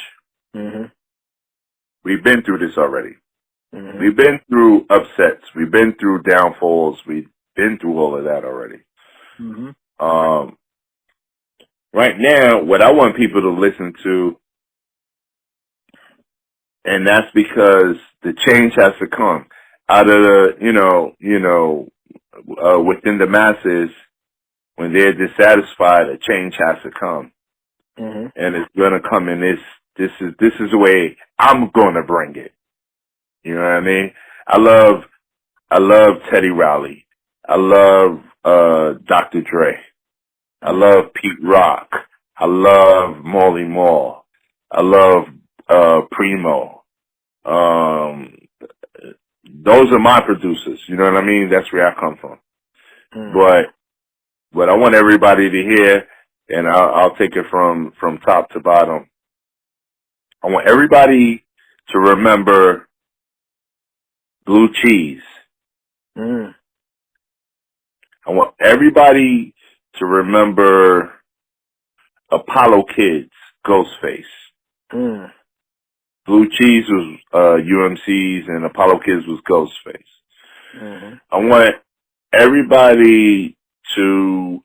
We've been through this already. We've been through upsets. We've been through downfalls. We've been through all of that already. Right now, what I want people to listen to, and that's because the change has to come out of the, within the masses. When they're dissatisfied, a change has to come, and it's gonna come in this. This is the way I'm gonna bring it. You know what I mean? I love Teddy Riley. I love Dr. Dre. I love Pete Rock. I love Marley Marl. I love Primo. Those are my producers. You know what I mean? That's where I come from. But I want everybody to hear, and I'll take it from top to bottom. I want everybody to remember Blue Cheese. I want everybody to remember Apollo Kids, Ghostface. Mm. Blue Cheese was UMCs and Apollo Kids was Ghostface. Mm-hmm. I want everybody to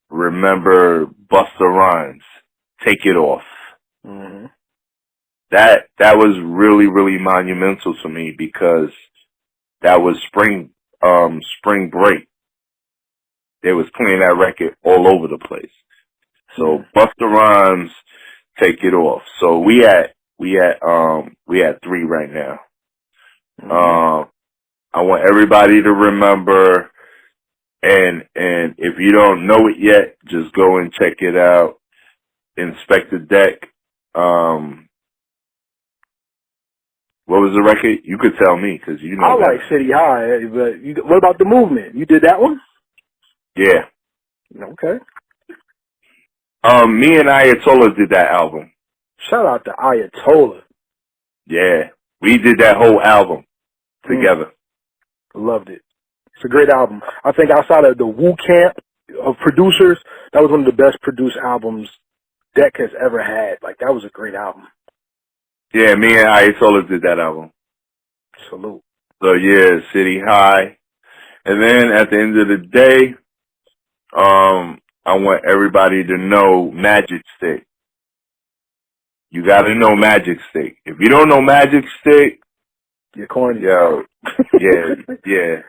remember Busta Rhymes, Take It Off. Mm-hmm. That was really, really monumental to me because that was spring break. They was playing that record all over the place. So Busta Rhymes, Take It Off. So we at 3 right now. Mm-hmm. I want everybody to remember, and if you don't know it yet, just go and check it out. Inspect the Deck. What was the record? You could tell me because you know I that. like City High, but what about The Movement? You did that one? Yeah. Okay. Me and Ayatollah did that album. Shout out to Ayatollah. Yeah. We did that whole album together. Loved it. It's a great album. I think outside of the Wu Camp of producers, that was one of the best produced albums Deck has ever had. Like, that was a great album. Yeah, me and Ayatollah did that album. Salute. So yeah, City High. And then at the end of the day, I want everybody to know Magic Stick. You gotta know Magic Stick. If you don't know Magic Stick, you're corny. Yo, yeah.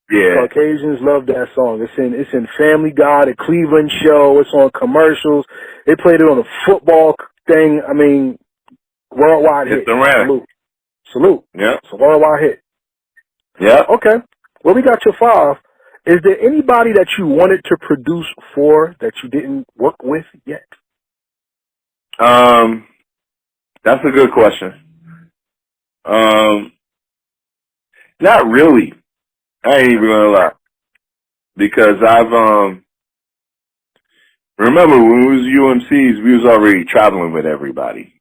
Caucasians love that song. It's in Family Guy, the Cleveland show. It's on commercials. They played it on a football thing. I mean, worldwide hit. Salute. Yeah. It's a worldwide hit. Yeah. Okay. Well, we got your 5. Is there anybody that you wanted to produce for that you didn't work with yet? That's a good question. Not really. I ain't even gonna lie. Because I've, remember when we was UMCs, we was already traveling with everybody.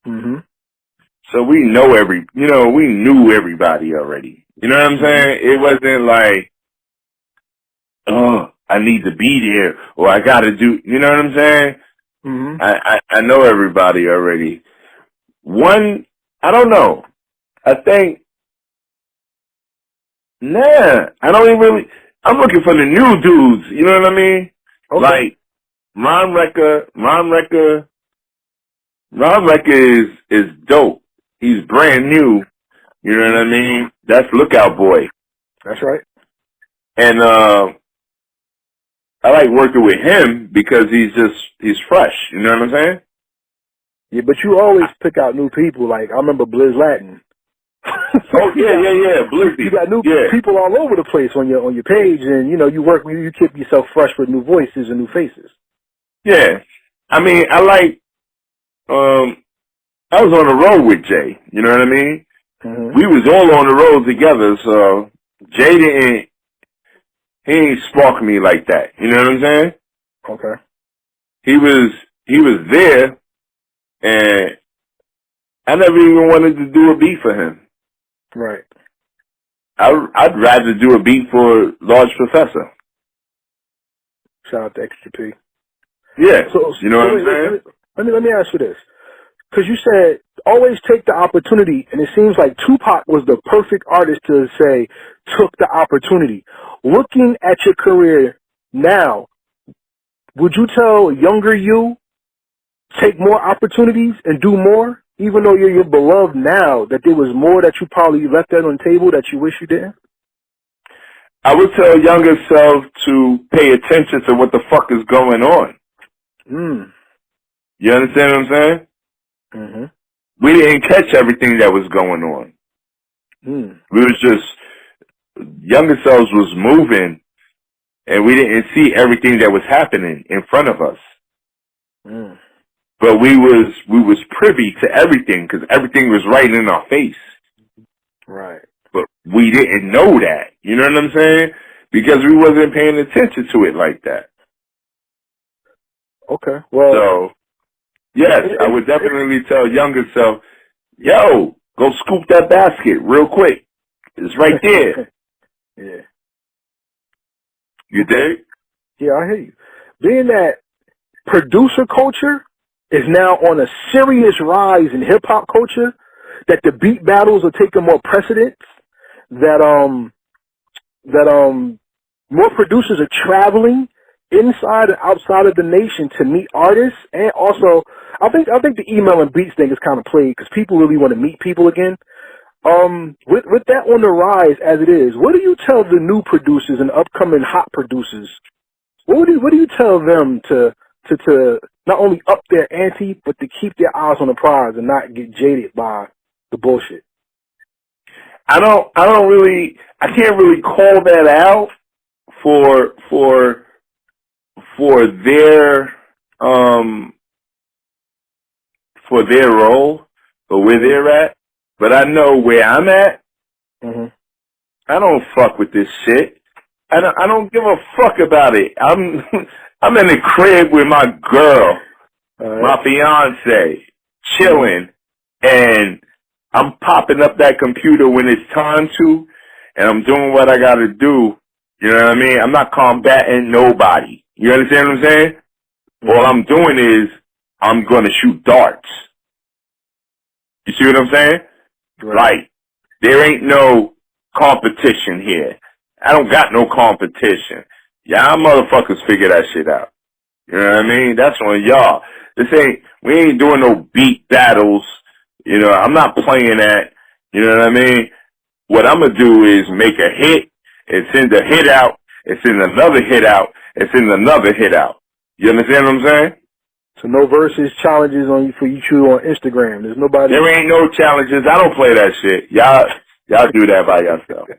Mm-hmm. So we know we knew everybody already. You know what I'm saying? It wasn't like, oh, I need to be there or I gotta do, you know what I'm saying? Mm-hmm. I know everybody already. One, I don't know. I think, I don't even really, I'm looking for the new dudes, you know what I mean? Okay. Like, Ron Wrecker is dope. He's brand new, you know what I mean? That's Lookout Boy. That's right. And, I like working with him because he's fresh, you know what I'm saying? Yeah, but you always pick out new people. Like, I remember Blizz Latin. Oh yeah, Blizzy. You got new people all over the place on your page, and you keep yourself fresh with new voices and new faces. Yeah, I mean, I like. I was on the road with Jay. You know what I mean? Mm-hmm. We was all on the road together, so Jay ain't spark me like that. You know what I'm saying? Okay. He was there, and I never even wanted to do a beat for him. Right. I'd rather do a beat for Large Professor. Shout out to Extra P. Yeah. So you know what I'm saying? Let me ask you this. Because you said, always take the opportunity, and it seems like Tupac was the perfect artist to say, took the opportunity. Looking at your career now, would you tell younger you, take more opportunities and do more? Even though you're beloved now, that there was more that you probably left out on the table that you wish you didn't? I would tell younger self to pay attention to what the fuck is going on. You understand what I'm saying? Mm-hmm. We didn't catch everything that was going on. We was just, younger selves was moving, and we didn't see everything that was happening in front of us. But we was privy to everything because everything was right in our face. Right. But we didn't know that. You know what I'm saying? Because we wasn't paying attention to it like that. Okay. Well. So, yes, I would definitely tell younger self, yo, go scoop that basket real quick. It's right there. Yeah. You dig? Yeah, I hear you. Being that producer culture is now on a serious rise in hip hop culture, that the beat battles are taking more precedence, that more producers are traveling inside and outside of the nation to meet artists, and also I think the email and beats thing is kind of played because people really want to meet people again. With that on the rise as it is, what do you tell the new producers and upcoming hot producers? What do you tell them to not only up their ante, but to keep their eyes on the prize and not get jaded by the bullshit? I can't really call that out for their role or where they're at, but I know where I'm at. Mm-hmm. I don't fuck with this shit. I don't give a fuck about it. I'm in the crib with my girl, my fiance, chilling, and I'm popping up that computer when it's time to, and I'm doing what I gotta do. You know what I mean? I'm not combating nobody. You understand what I'm saying? Mm-hmm. All I'm doing is I'm gonna shoot darts. You see what I'm saying? Right. Like, there ain't no competition here. I don't got no competition. Y'all motherfuckers figure that shit out. You know what I mean? That's on y'all. We ain't doing no beat battles. You know, I'm not playing that. You know what I mean? What I'm gonna do is make a hit and send a hit out and send another hit out and send another hit out. You understand what I'm saying? So no versus challenges for you two on Instagram. There's nobody. There ain't no challenges. I don't play that shit. Y'all do that by yourself.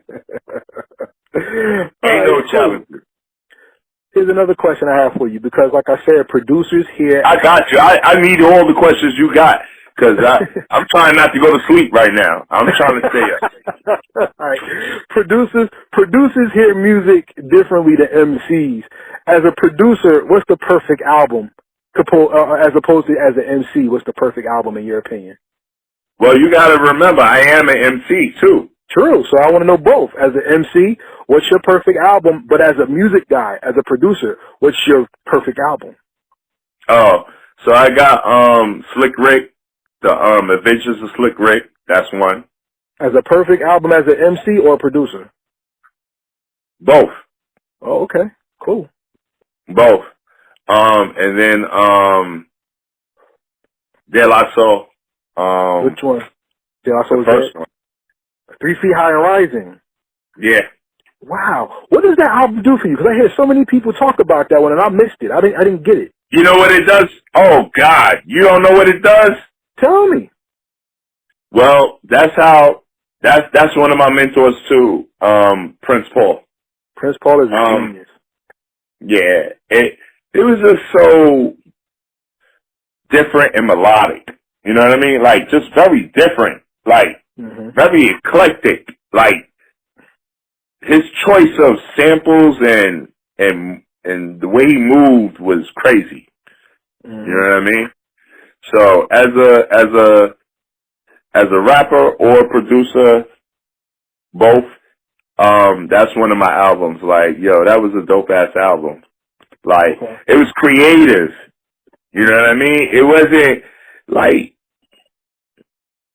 Ain't no challenges. Here's another question I have for you, because like I said, producers here. I got you. I need all the questions you got, because I'm trying not to go to sleep right now. I'm trying to stay up. All right. Producers hear music differently than MCs. As a producer, what's the perfect album? As opposed to as an MC, what's the perfect album in your opinion? Well, you got to remember, I am an MC too. True. So I want to know both. As an MC, what's your perfect album? But as a music guy, as a producer, what's your perfect album? Oh, so I got Slick Rick, the Adventures of Slick Rick. That's one. As a perfect album, as an MC or a producer? Both. Oh, okay. Cool. Both. And then De La Soul. Which one? De La Soul. The first one. 3 Feet High and Rising. Yeah. Wow. What does that album do for you? Because I hear so many people talk about that one, and I missed it. I didn't get it. You know what it does? Oh God, you don't know what it does? Tell me. Well, that's one of my mentors too. Prince Paul. Prince Paul is a genius. Yeah. It was just so different and melodic. You know what I mean? Like, just very different. Like, very eclectic. Like, his choice of samples and the way he moved was crazy. You know what I mean? So as a rapper or producer, both, that's one of my albums. Like, yo, that was a dope ass album. Like, it was creative. You know what I mean? It wasn't like,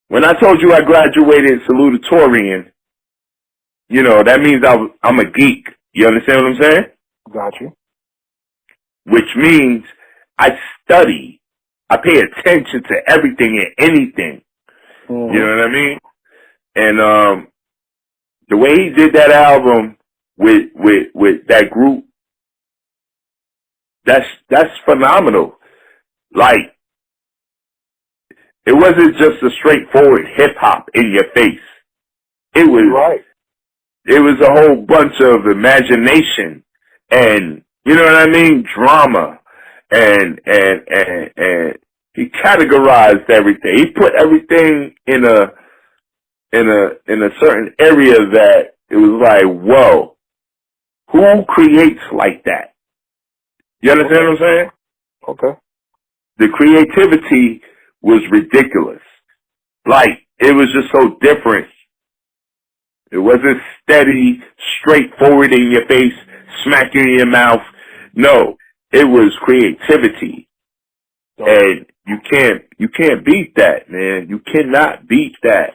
when I told you I graduated salutatorian, you know, that means I'm a geek. You understand what I'm saying? Got you. Which means I study. I pay attention to everything and anything. You know what I mean? And the way he did that album with that group, that's phenomenal. Like, it wasn't just a straightforward hip hop in your face. It was right. It was a whole bunch of imagination and, you know what I mean, drama, and he categorized everything. He put everything in a certain area that it was like, whoa, who creates like that? You understand what I'm saying? Okay. The creativity was ridiculous. Like, it was just so different. It wasn't steady, straightforward in your face, smack you in your mouth. No, it was creativity. And you can't beat that, man. You cannot beat that.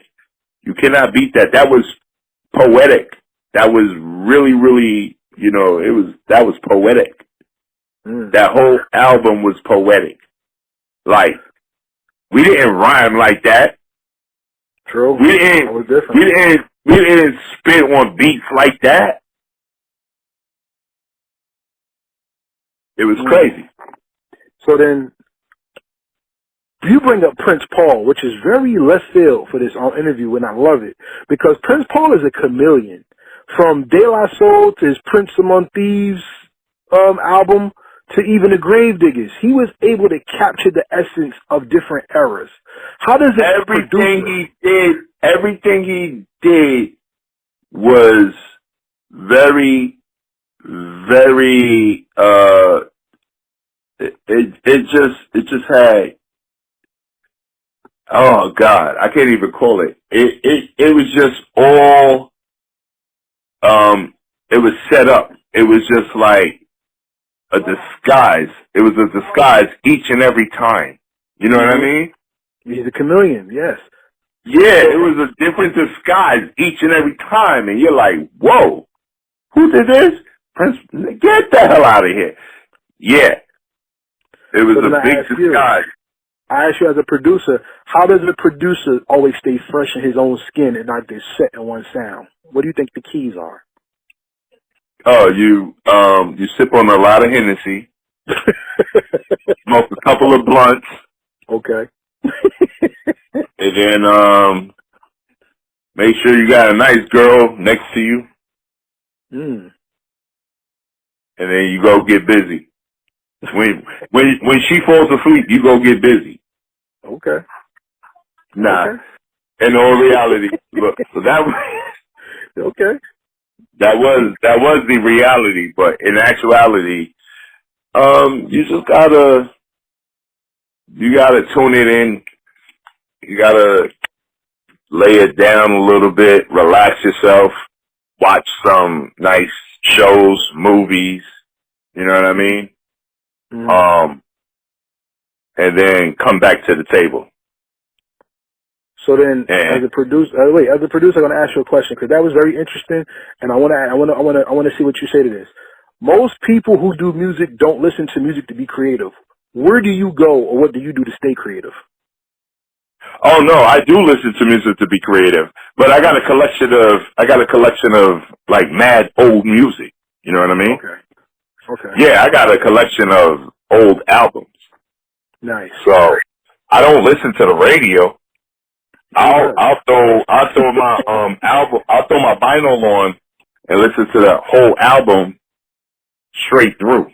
You cannot beat that. That was poetic. That was really, really, that was poetic. That whole album was poetic. Like, we didn't rhyme like that. True. We didn't spit on beats like that. It was crazy. So then, you bring up Prince Paul, which is very left field for this interview, and I love it. Because Prince Paul is a chameleon. From De La Soul to his Prince Among Thieves album to even the Gravediggers, he was able to capture the essence of different eras. How does it Everything he did was very, very, it just had, oh God, I can't even call it. It was just all, it was set up. It was just like a disguise. It was a disguise each and every time. You know what I mean? He's a chameleon, yes. Yeah, it was a different disguise each and every time. And you're like, whoa, who did this? Prince, get the hell out of here. Yeah. It was a big disguise. I ask you as a producer, how does a producer always stay fresh in his own skin and not just set in one sound? What do you think the keys are? Oh, you sip on a lot of Hennessy, smoke a couple of blunts. Okay. And then make sure you got a nice girl next to you. And then you go get busy. When she falls asleep, you go get busy. Okay. Nah. Okay. In all reality, so that was okay. That was the reality, but in actuality, you just gotta tune it in. You gotta lay it down a little bit, relax yourself, watch some nice shows, movies. You know what I mean? And then come back to the table. So then, as a producer, I'm going to ask you a question because that was very interesting, and I want to see what you say to this. Most people who do music don't listen to music to be creative. Where do you go, or what do you do to stay creative? Oh no, I do listen to music to be creative, but I got a collection of like mad old music. You know what I mean? Okay. Yeah, I got a collection of old albums. Nice. So I don't listen to the radio. I'll throw my I'll throw my vinyl on and listen to the whole album straight through.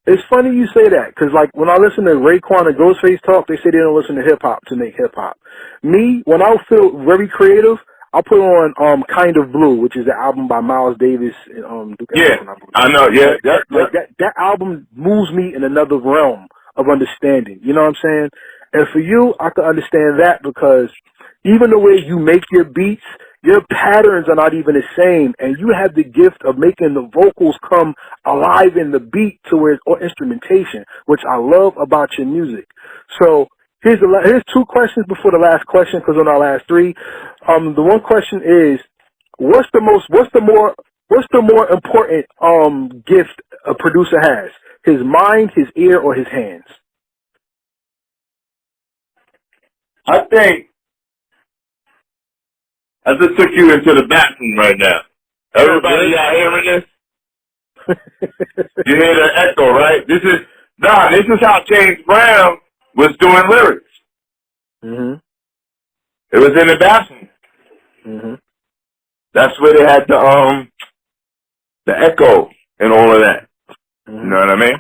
It's funny you say that, because like when I listen to Raekwon and Ghostface talk, they say they don't listen to hip hop to make hip hop. Me, when I feel very creative, I'll put on Kind of Blue, which is the album by Miles Davis and Duke Ellington. Yeah, I know. Yeah, that album moves me in another realm of understanding. You know what I'm saying? And for you, I can understand that because even the way you make your beats, your patterns are not even the same, and you have the gift of making the vocals come alive in the beat to where it's all instrumentation, which I love about your music. So here's two questions before the last question, because on our last three, the one question is, what's the more important gift a producer has? His mind, his ear, or his hands? I think I just took you into the bathroom right now. Everybody out hearing this? You hear the echo, right? This is how James Brown was doing lyrics. It was in the bathroom. That's where they had the echo and all of that. You know what I mean?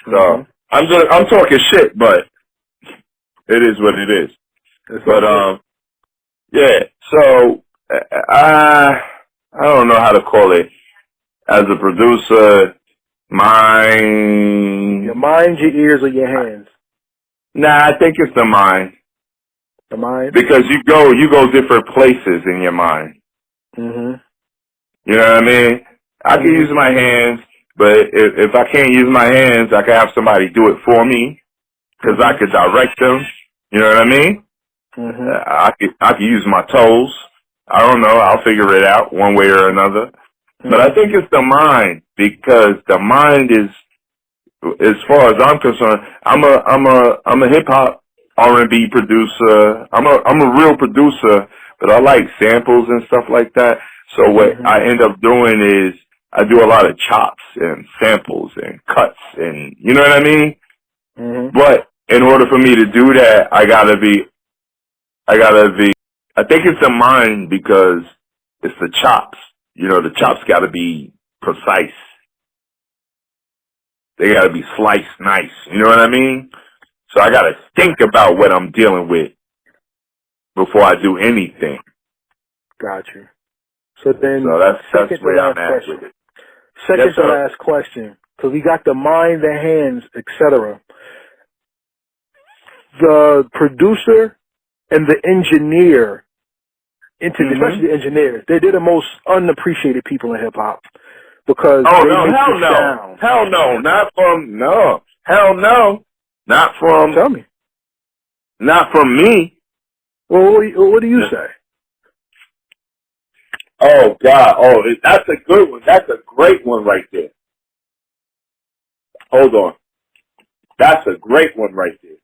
So I'm talking shit, but it is what it is. But yeah. So I don't know how to call it. As a producer, your mind, your ears, or your hands? Nah, I think it's the mind. The mind? Because you go different places in your mind. You know what I mean? I can use my hands, but if I can't use my hands, I can have somebody do it for me, because I could direct them. You know what I mean? I could use my toes. I don't know. I'll figure it out one way or another. But I think it's the mind, because the mind is, as far as I'm concerned, I'm a hip hop R&B producer. I'm a real producer, but I like samples and stuff like that. So what I end up doing is I do a lot of chops and samples and cuts, and you know what I mean? But in order for me to do that, I think it's the mind, because it's the chops. You know, the chops gotta be precise. They gotta be sliced nice. You know what I mean? So I gotta think about what I'm dealing with before I do anything. Got you. So then, So that's where I'm at with it. Second to last question, because we got the mind, the hands, etc. The producer and the engineer, especially the engineers, they're the most unappreciated people in hip hop, because hell sound. no, not from. Tell me. Not from me. Well, what do you say? Oh God! Oh, that's a good one. That's a great one right there. Hold on. That's a great one right there.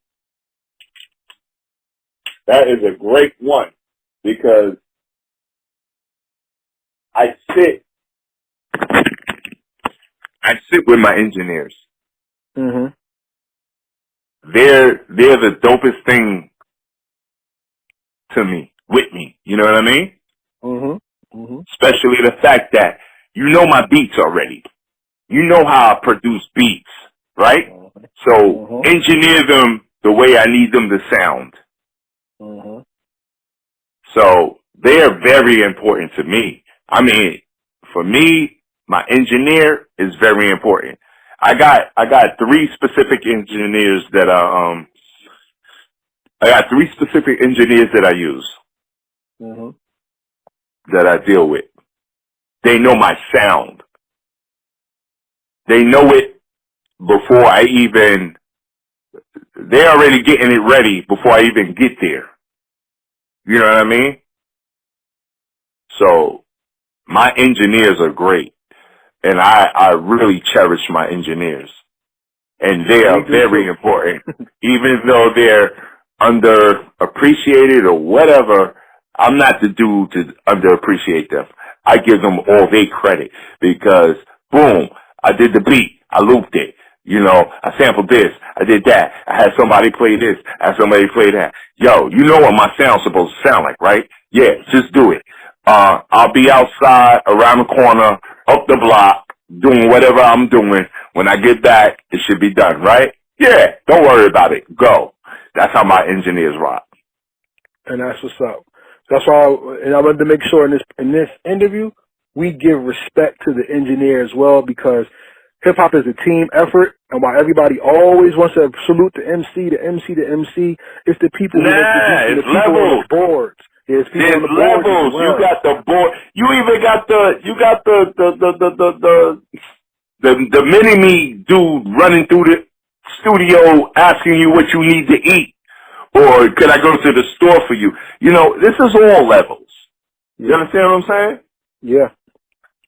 That is a great one, because I sit with my engineers. They're the dopest thing to me, with me. You know what I mean? Especially the fact that you know my beats already. You know how I produce beats, right? So engineer them the way I need them to sound. So they are very important to me. I mean, for me, my engineer is very important. I got three specific engineers that I use, that I deal with. They know my sound. They know it before they're already getting it ready before I even get there. You know what I mean? So my engineers are great, and I really cherish my engineers, and they are very important. Even though they're underappreciated or whatever, I'm not the dude to underappreciate them. I give them all their credit, because boom, I did the beat, I looped it. You know, I sampled this, I did that, I had somebody play this, I had somebody play that. Yo, you know what my sound's supposed to sound like, right? Yeah, just do it. I'll be outside, around the corner, up the block, doing whatever I'm doing. When I get back, it should be done, right? Yeah, don't worry about it. Go. That's how my engineers rock. And that's what's up. That's why I wanted to make sure in this interview, we give respect to the engineer as well, because hip-hop is a team effort, and while everybody always wants to salute the MC, it's the people who make the people on the boards. Yeah, it's people on the boards. Levels. Well. You got the board. You even got the mini-me dude running through the studio asking you what you need to eat, or could I go to the store for you? You know, this is all levels. You understand what I'm saying? Yeah.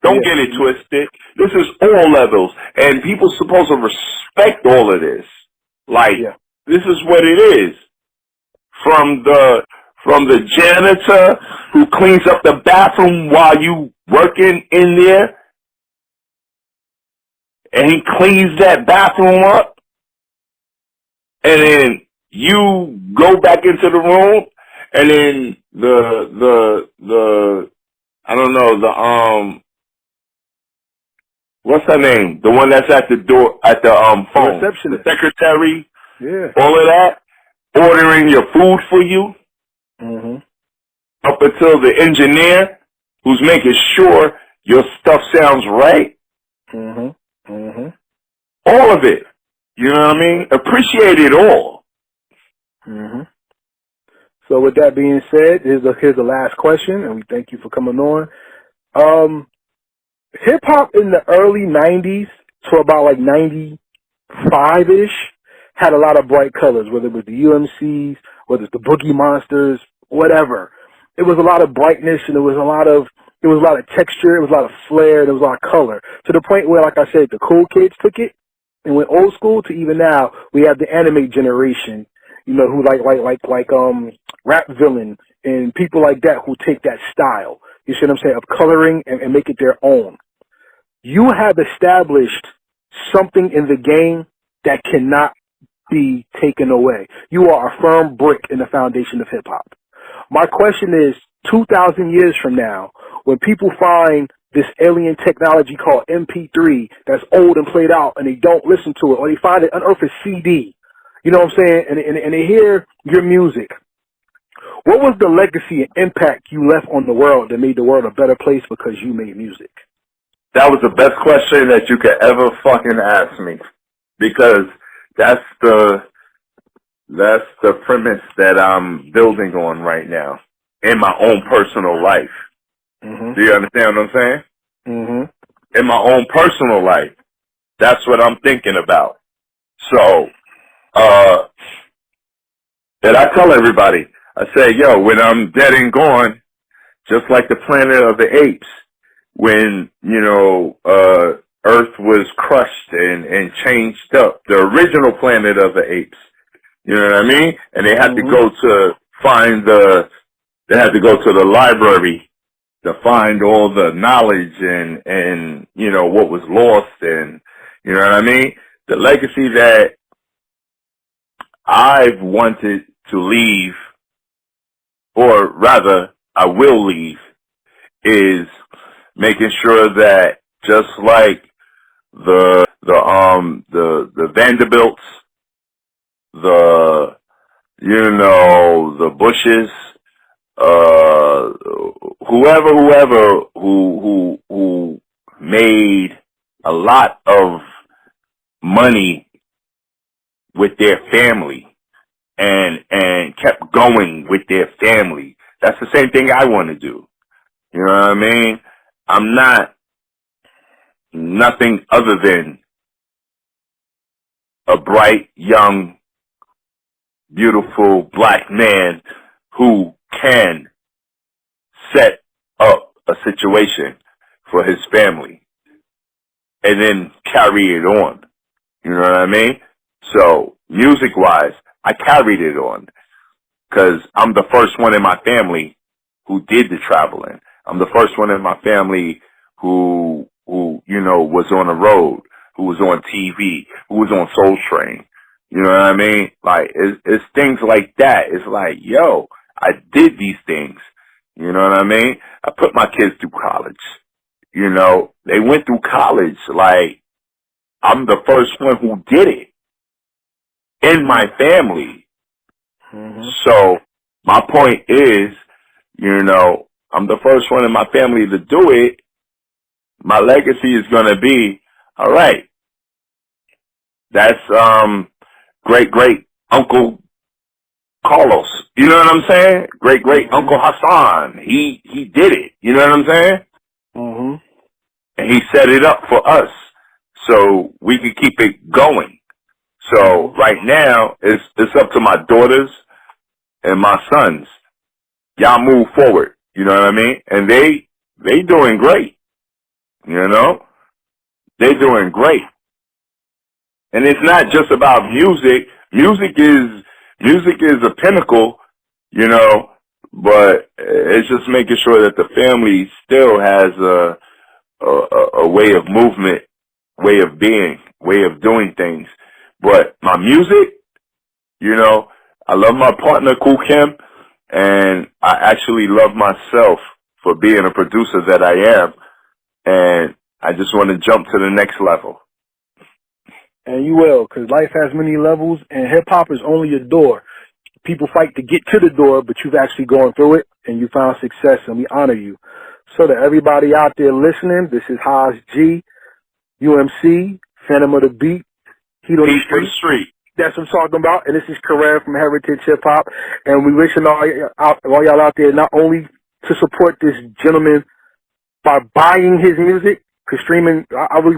Don't get it twisted. This is all levels, and people supposed to respect all of this. Like, this is what it is. From the janitor who cleans up the bathroom while you working in there, and he cleans that bathroom up, and then you go back into the room, and then the I don't know, what's her name? The one that's at the door, at the phone. The receptionist. The secretary. Yeah. All of that. Ordering your food for you. Up until the engineer who's making sure your stuff sounds right. All of it. You know what I mean? Appreciate it all. So with that being said, here's the last question, and we thank you for coming on. hip hop in the early 90s to about like 95-ish had a lot of bright colors, whether it was the UMCs, whether it's the Boogie Monsters, whatever. It was a lot of brightness, and it was a lot of texture, it was a lot of flair, there was a lot of color. To the point where, like I said, the cool kids took it and went old school, to even now we have the anime generation, you know, who like Rap Villain and people like that who take that style, you see what I'm saying, of coloring and make it their own. You have established something in the game that cannot be taken away. You are a firm brick in the foundation of hip hop. My question is, 2,000 years from now, when people find this alien technology called MP3 that's old and played out and they don't listen to it, or they find it unearthed a CD, you know what I'm saying, and they hear your music, what was the legacy and impact you left on the world that made the world a better place because you made music? That was the best question that you could ever fucking ask me, because that's the premise that I'm building on right now in my own personal life. Mm-hmm. Do you understand what I'm saying? Mm-hmm. In my own personal life, that's what I'm thinking about. So, and I tell everybody, I say, yo, when I'm dead and gone, just like the Planet of the Apes, when, you know, Earth was crushed and changed up, the original Planet of the Apes, you know what I mean? And they had to go to they had to go to the library to find all the knowledge and, you know, what was lost, and, you know what I mean? The legacy that I've wanted to leave, or rather, I will leave, is making sure that just like the Vanderbilts, the Bushes, whoever who made a lot of money with their family and kept going with their family. That's the same thing I want to do. You know what I mean? I'm not nothing other than a bright, young, beautiful black man who can set up a situation for his family and then carry it on. You know what I mean? So, music-wise, I carried it on because I'm the first one in my family who did the traveling. I'm the first one in my family who you know, was on the road, who was on TV, who was on Soul Train. You know what I mean? Like, it's things like that. It's like, yo, I did these things. You know what I mean? I put my kids through college. You know, they went through college. Like, I'm the first one who did it in my family. Mm-hmm. So, my point is, you know, I'm the first one in my family to do it. My legacy is going to be, all right, that's great Uncle Carlos. You know what I'm saying? Great Uncle Hassan. He did it. You know what I'm saying? Mm-hmm. And he set it up for us so we could keep it going. So right now, it's up to my daughters and my sons. Y'all move forward. You know what I mean? And they doing great. You know? They're doing great. And it's not just about music. Music is a pinnacle, you know, but it's just making sure that the family still has a way of movement, way of being, way of doing things. But my music, you know, I love my partner, Kool Kim, and I actually love myself for being a producer that I am. And I just want to jump to the next level. And you will, because life has many levels, and hip-hop is only a door. People fight to get to the door, but you've actually gone through it, and you found success, and we honor you. So to everybody out there listening, this is Haas G, UMC, Fantom of the Beat, Heat on the Street. That's what I'm talking about, and this is Kareem from Heritage Hip Hop, and we wishing all y'all out there not only to support this gentleman by buying his music, Because streaming,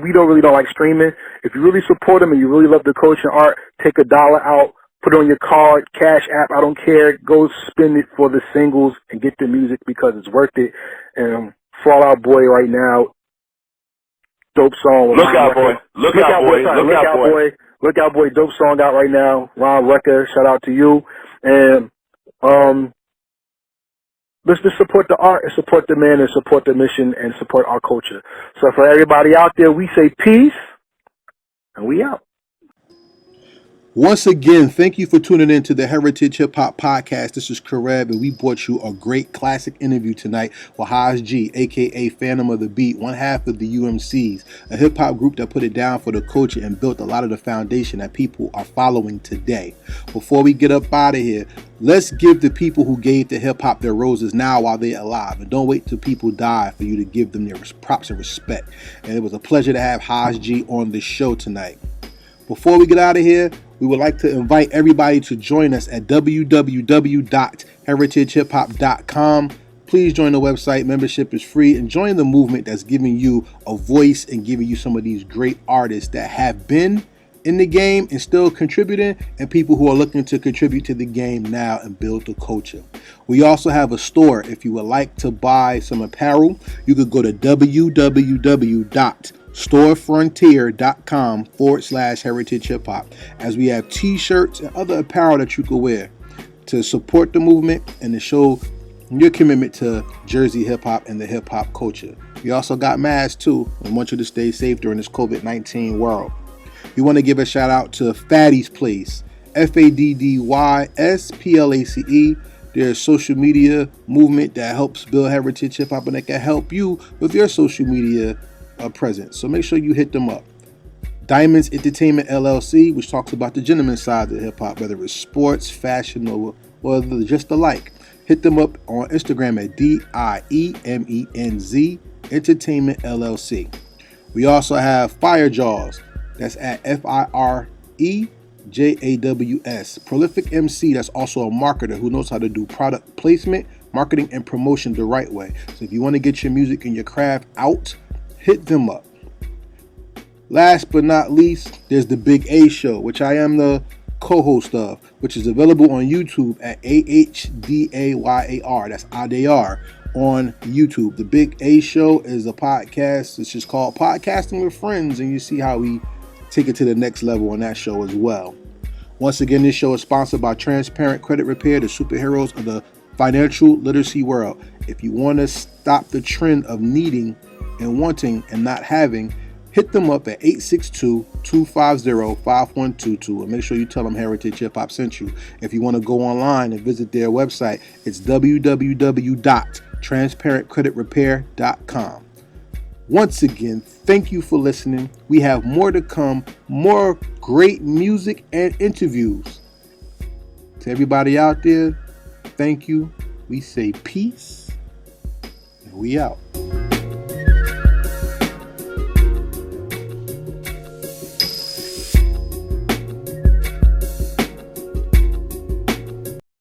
we don't like streaming. If you really support them and you really love the culture and art, take $1 out, put it on your card, Cash App, I don't care. Go spend it for the singles and get the music because it's worth it. And Fall Out Boy right now, dope song. Look out, boy. Look out, boy. Look Out Boy, dope song out right now. Ron Rucker, shout out to you. And let's just support the art and support the man and support the mission and support our culture. So for everybody out there, we say peace and we out. Once again, thank you for tuning in to the Heritage Hip Hop Podcast. This is Kareb, and we brought you a great classic interview tonight with Haas G, aka Fantom of the Beat, one half of the UMCs, a hip hop group that put it down for the culture and built a lot of the foundation that people are following today. Before we get up out of here, let's give the people who gave to hip hop their roses now while they're alive, and don't wait till people die for you to give them their props and respect. And it was a pleasure to have Haas G on the show tonight. Before we get out of here, we would like to invite everybody to join us at www.heritagehiphop.com. Please join the website. Membership is free, and join the movement that's giving you a voice and giving you some of these great artists that have been in the game and still contributing, and people who are looking to contribute to the game now and build the culture. We also have a store. If you would like to buy some apparel, you could go to www.storefrontier.com/heritage hip hop, as we have t-shirts and other apparel that you could wear to support the movement and to show your commitment to Jersey hip hop and the hip hop culture. We also got masks too. We want you to stay safe during this COVID-19 world. We want to give a shout out to Fatty's Place, FADDYSPLACE. They're a social media movement that helps build heritage hip hop, and they can help you with your social media presence. So make sure you hit them up. Diamonds Entertainment LLC, which talks about the gentleman side of hip hop, whether it's sports, fashion, or just the like. Hit them up on Instagram at DIEMENZ Entertainment LLC. We also have Fire Jaws. That's at FIREJAWS. Prolific MC that's also a marketer who knows how to do product placement, marketing, and promotion the right way. So if you want to get your music and your craft out, hit them up. Last but not least, there's the Big A Show, which I am the co-host of, which is available on YouTube at AHDAYAR. That's ADAR on YouTube. The Big A Show is a podcast. It's just called Podcasting with Friends, and you see how we take it to the next level on that show as well. Once again, this show is sponsored by Transparent Credit Repair, the superheroes of the financial literacy world. If you want to stop the trend of needing and wanting and not having, hit them up at 862-250-5122 and make sure you tell them Heritage Hip Hop sent you. If you want to go online and visit their website, it's www.transparentcreditrepair.com. Once again, thank you for listening. We have more to come, more great music and interviews. To everybody out there, thank you. We say peace, and we out.